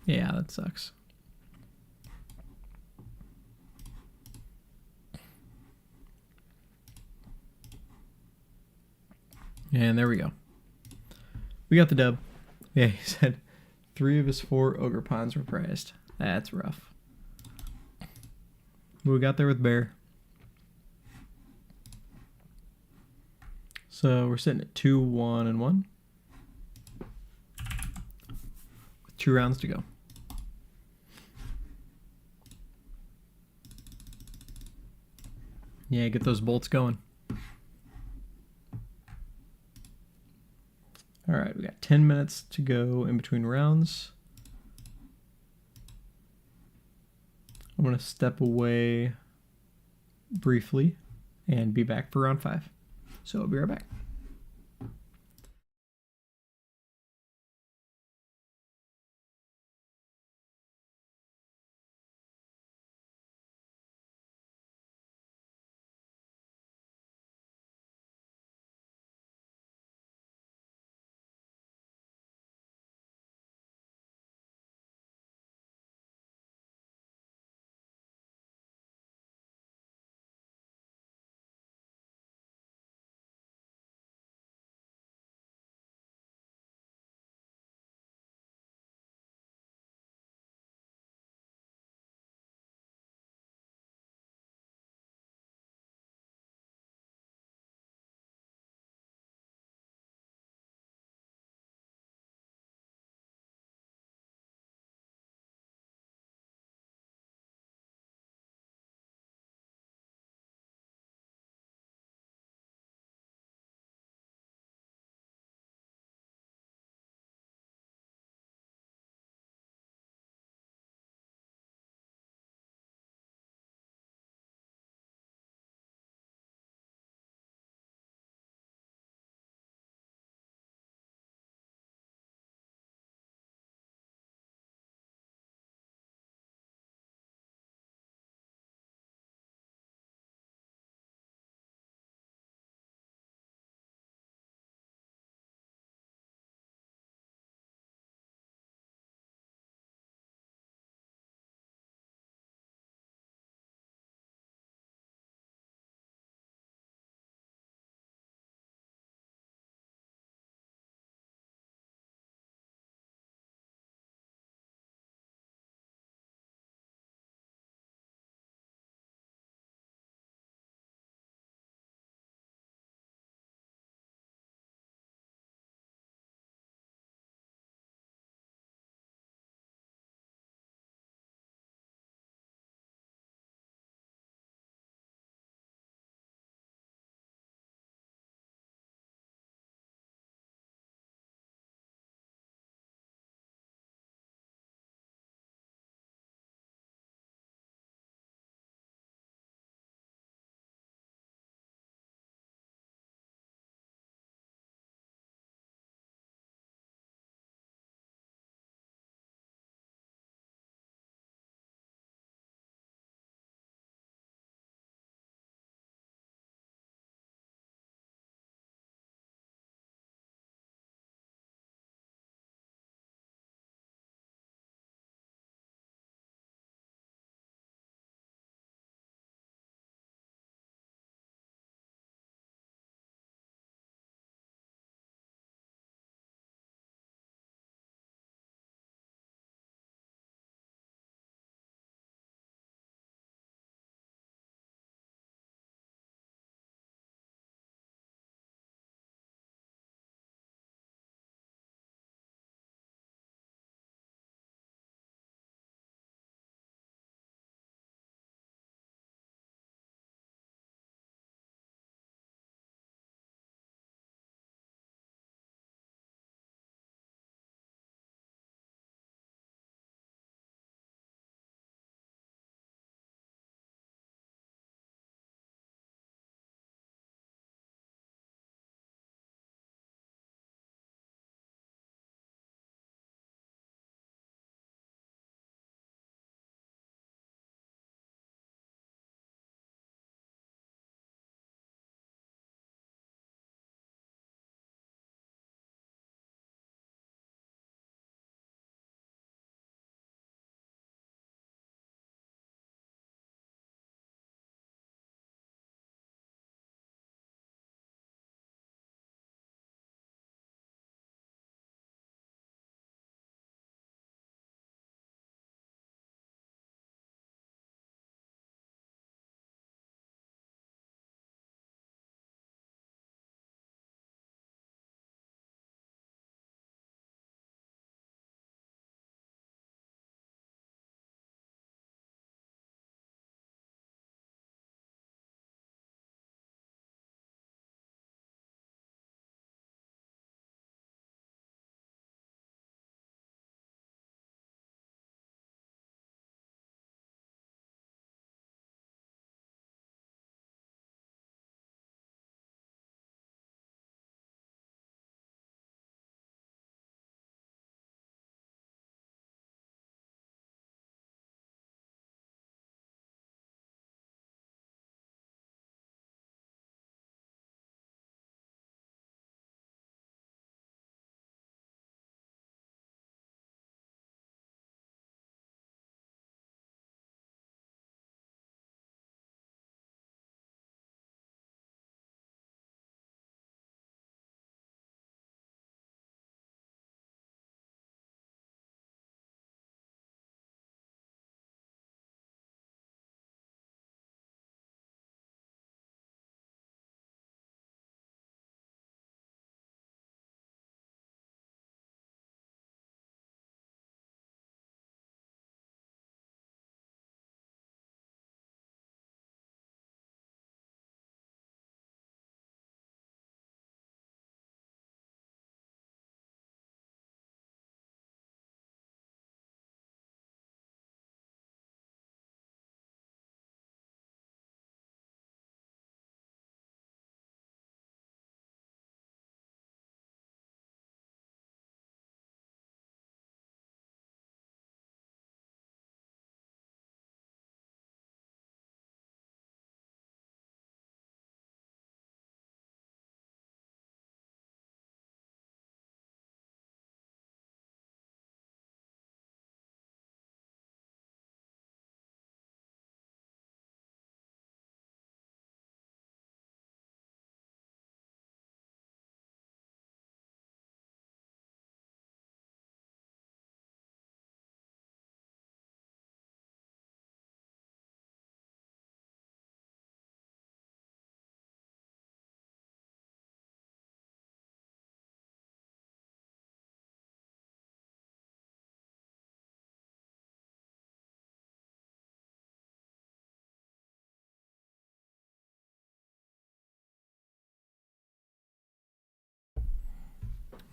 Yeah, that sucks. And there we go. We got the dub. Yeah, he said 3 of his 4 Ogre Ponds were prized. That's rough. We got there with Bear. So we're sitting at 2-1-1. With 2 rounds to go. Yeah, get those bolts going. All right, we got 10 minutes to go in between rounds. I'm going to step away briefly and be back for round 5. So I'll be right back.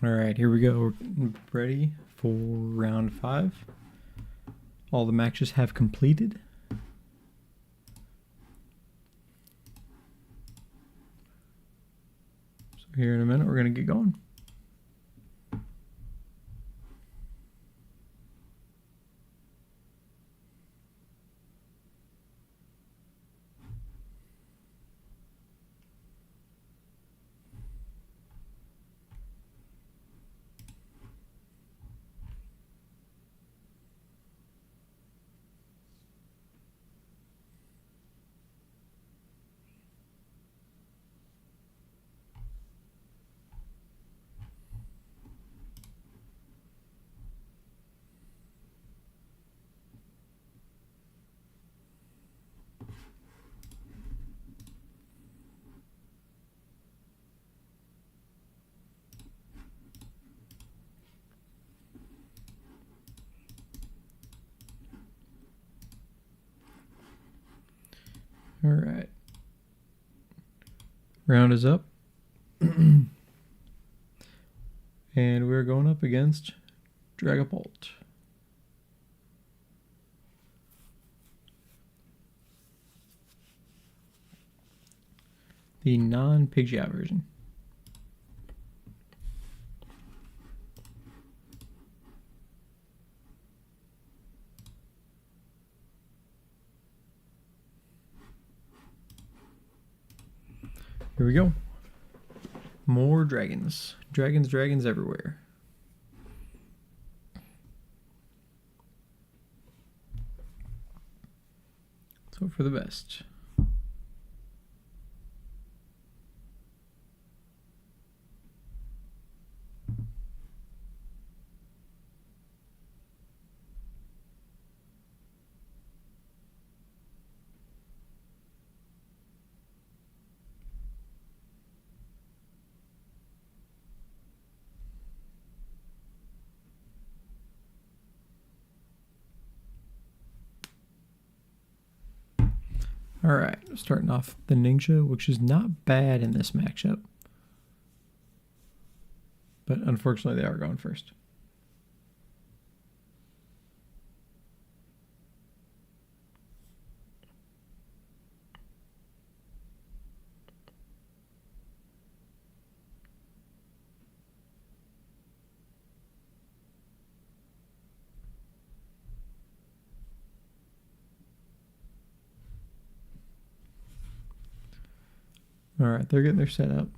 All right, here we go. We're ready for round 5. All the matches have completed. So here in a minute, we're going to get going. All right. Round is up. And we're going up against Dragapult. The non-PGO version. Here we go. More dragons. Dragons, dragons everywhere. Let's hope for the best. All right, starting off the Ninja, which is not bad in this matchup. But unfortunately, they are going first. All right, they're getting their setup.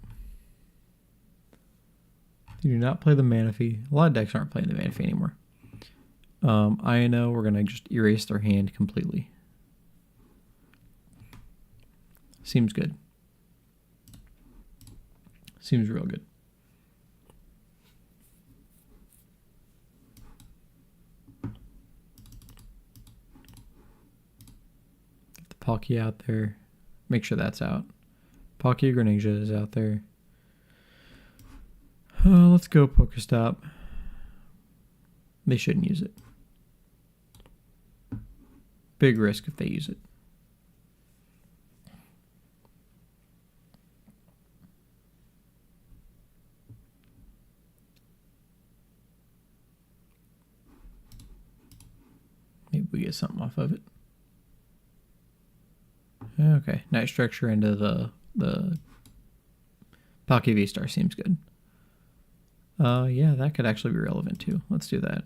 They do not play the Manaphy. A lot of decks aren't playing the Manaphy anymore. Iono, we're going to just erase their hand completely. Seems good. Seems real good. Get the Palkia out there. Make sure that's out. Palkia Greninja is out there. Let's go PokéStop. They shouldn't use it. Big risk if they use it. Maybe we get something off of it. Okay, Night Stretcher into the Palkia VSTAR seems good. Yeah, that could actually be relevant too. Let's do that.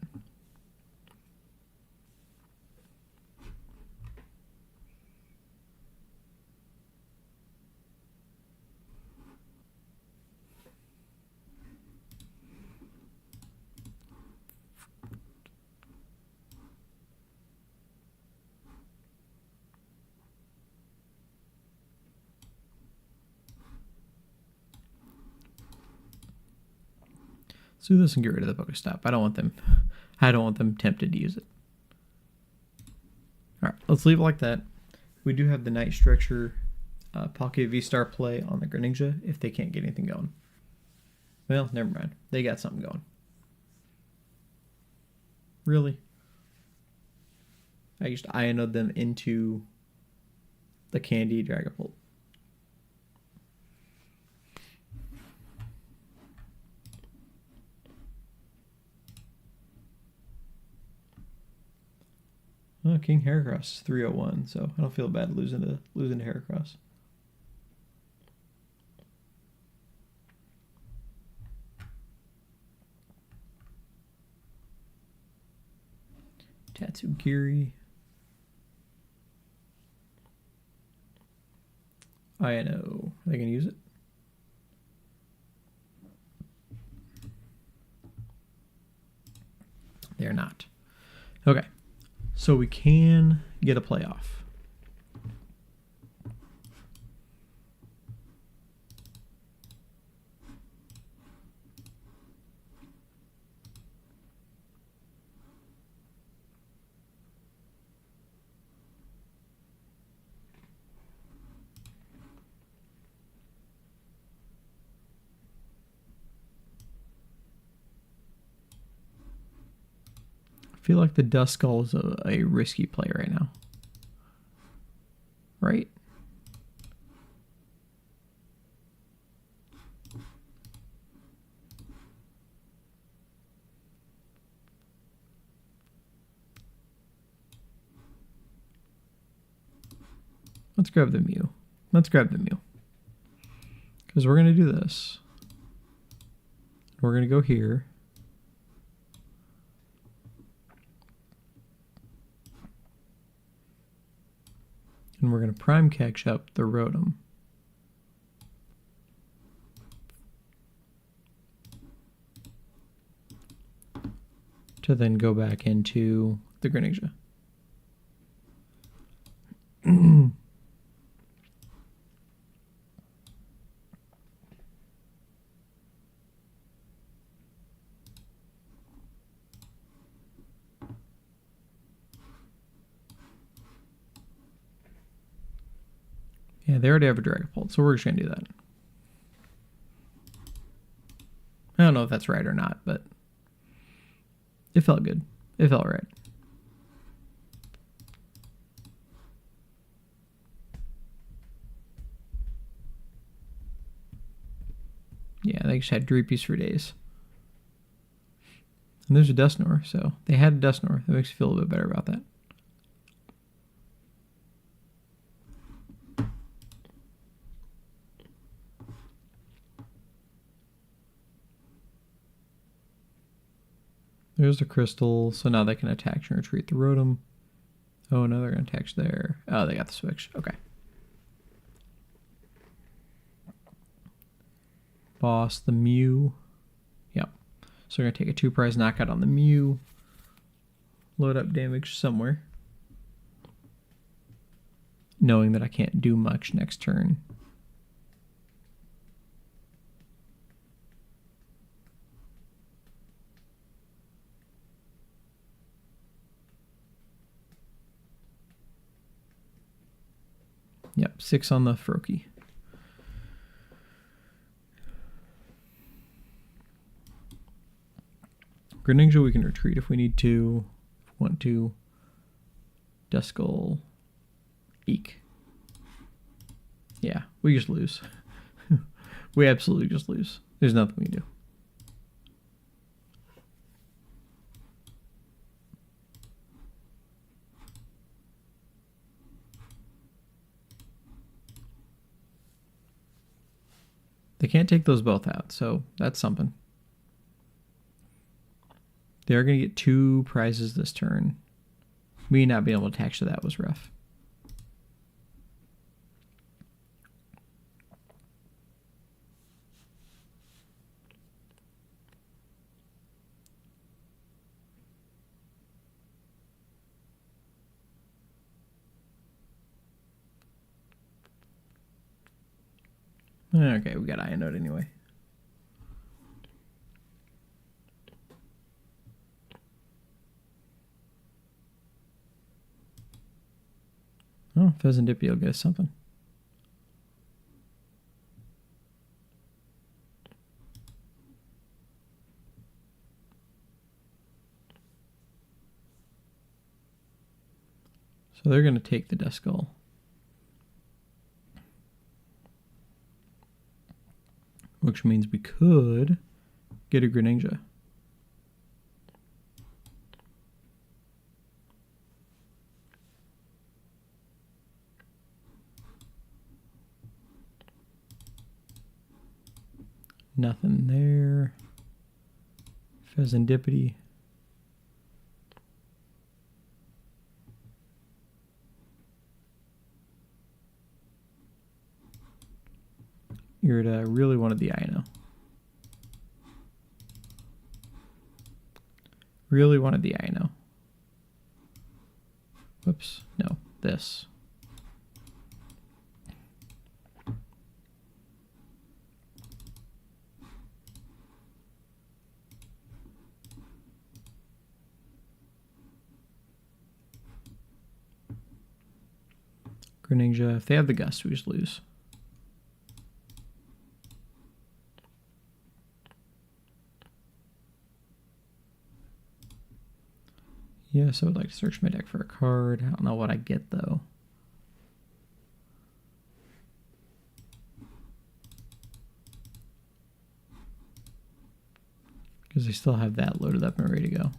Let's do this and get rid of the PokéStop. I don't want them tempted to use it. All right, let's leave it like that. We do have the Night Stretcher Palkia VSTAR play on the Greninja if they can't get anything going. Well, never mind. They got something going. Really? I just Iono'd them into the Candy Dragapult. Oh, King Heracross is 301, so I don't feel bad losing to Heracross. Tatsugiri. Iono. Are they going to use it? They're not. Okay. So we can get a playoff. I feel like the Duskull is a risky play right now. Right? Let's grab the Mew. Let's grab the Mew. Because we're going to do this. We're going to go here. And we're going to prime catch up the Rotom. To then go back into the Greninja. Yeah, they already have a Dragapult, so we're just going to do that. I don't know if that's right or not, but it felt good. It felt right. Yeah, they just had Dreepies for days. And there's a Dusknoir, so they had a Dusknoir. That makes you feel a little bit better about that. There's the crystal, so now they can attach and retreat the Rotom. Oh, no, they're going to attach there. Oh, they got the switch. Okay. Boss, the Mew. Yep. So we're going to take a 2-prize knockout on the Mew. Load up damage somewhere. Knowing that I can't do much next turn. Yep, 6 on the Froakie. Greninja we can retreat if we need to. If we want to. Duskull. Eek. Yeah, we just lose. We absolutely just lose. There's nothing we can do. They can't take those both out, so that's something. They're going to get 2 prizes this turn. Me not being able to attach to that was rough. Okay, we got Iono anyway. Oh, Fezandipiti will get us something. So they're going to take the Duskull. Which means we could get a Greninja. Nothing there. Fezandipiti. Irida, I really wanted the Iono. Really wanted the Iono. Whoops, no, this. Greninja, if they have the Gust, we just lose. Yes, I would like to search my deck for a card. I don't know what I get, though. Because I still have that loaded up and ready to go.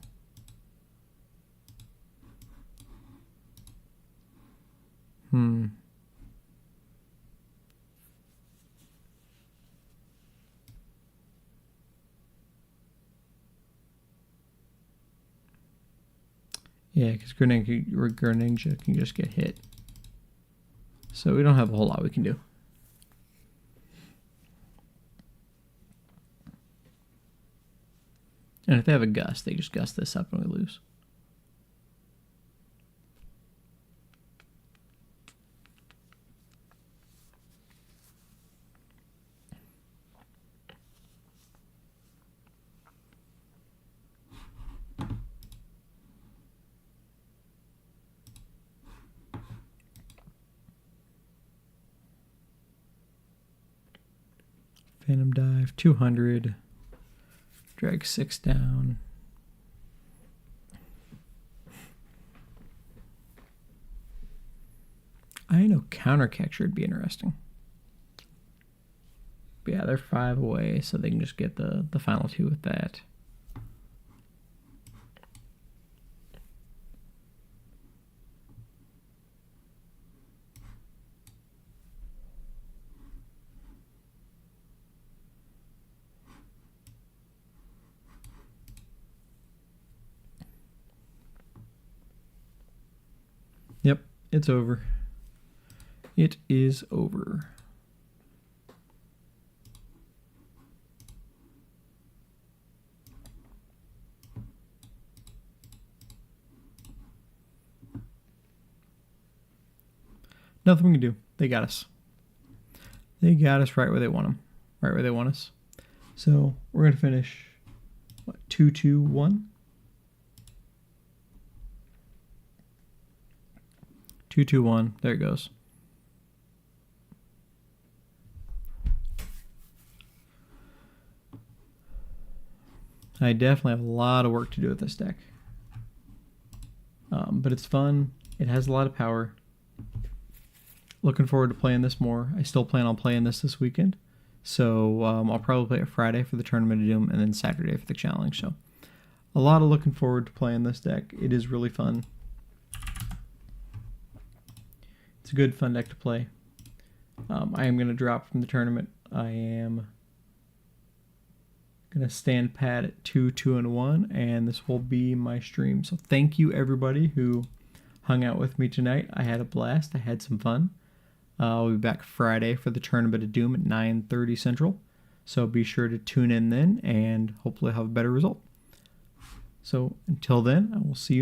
Yeah, because Greninja can just get hit. So we don't have a whole lot we can do. And if they have a Gust, they just gust this up and we lose. Phantom Dive, 200. Drag 6 down. I know Counter Catcher would be interesting. But yeah, they're 5 away, so they can just get the final 2 with that. Yep, it's over. It is over. Nothing we can do. They got us. They got us right where they want them. Right where they want us. So we're going to finish, what, 2-2-1? 2-2-1. There it goes. I definitely have a lot of work to do with this deck. But it's fun. It has a lot of power. Looking forward to playing this more. I still plan on playing this weekend. So I'll probably play it Friday for the Tournament of Doom and then Saturday for the challenge. So a lot of looking forward to playing this deck. It is really fun. It's a good, fun deck to play. I am going to drop from the tournament. I am going to stand pat at 2-2-1, and this will be my stream. So thank you, everybody who hung out with me tonight. I had a blast. I had some fun. I'll be back Friday for the Tournament of Doom at 9:30 Central. So be sure to tune in then, and hopefully have a better result. So until then, I will see you next time.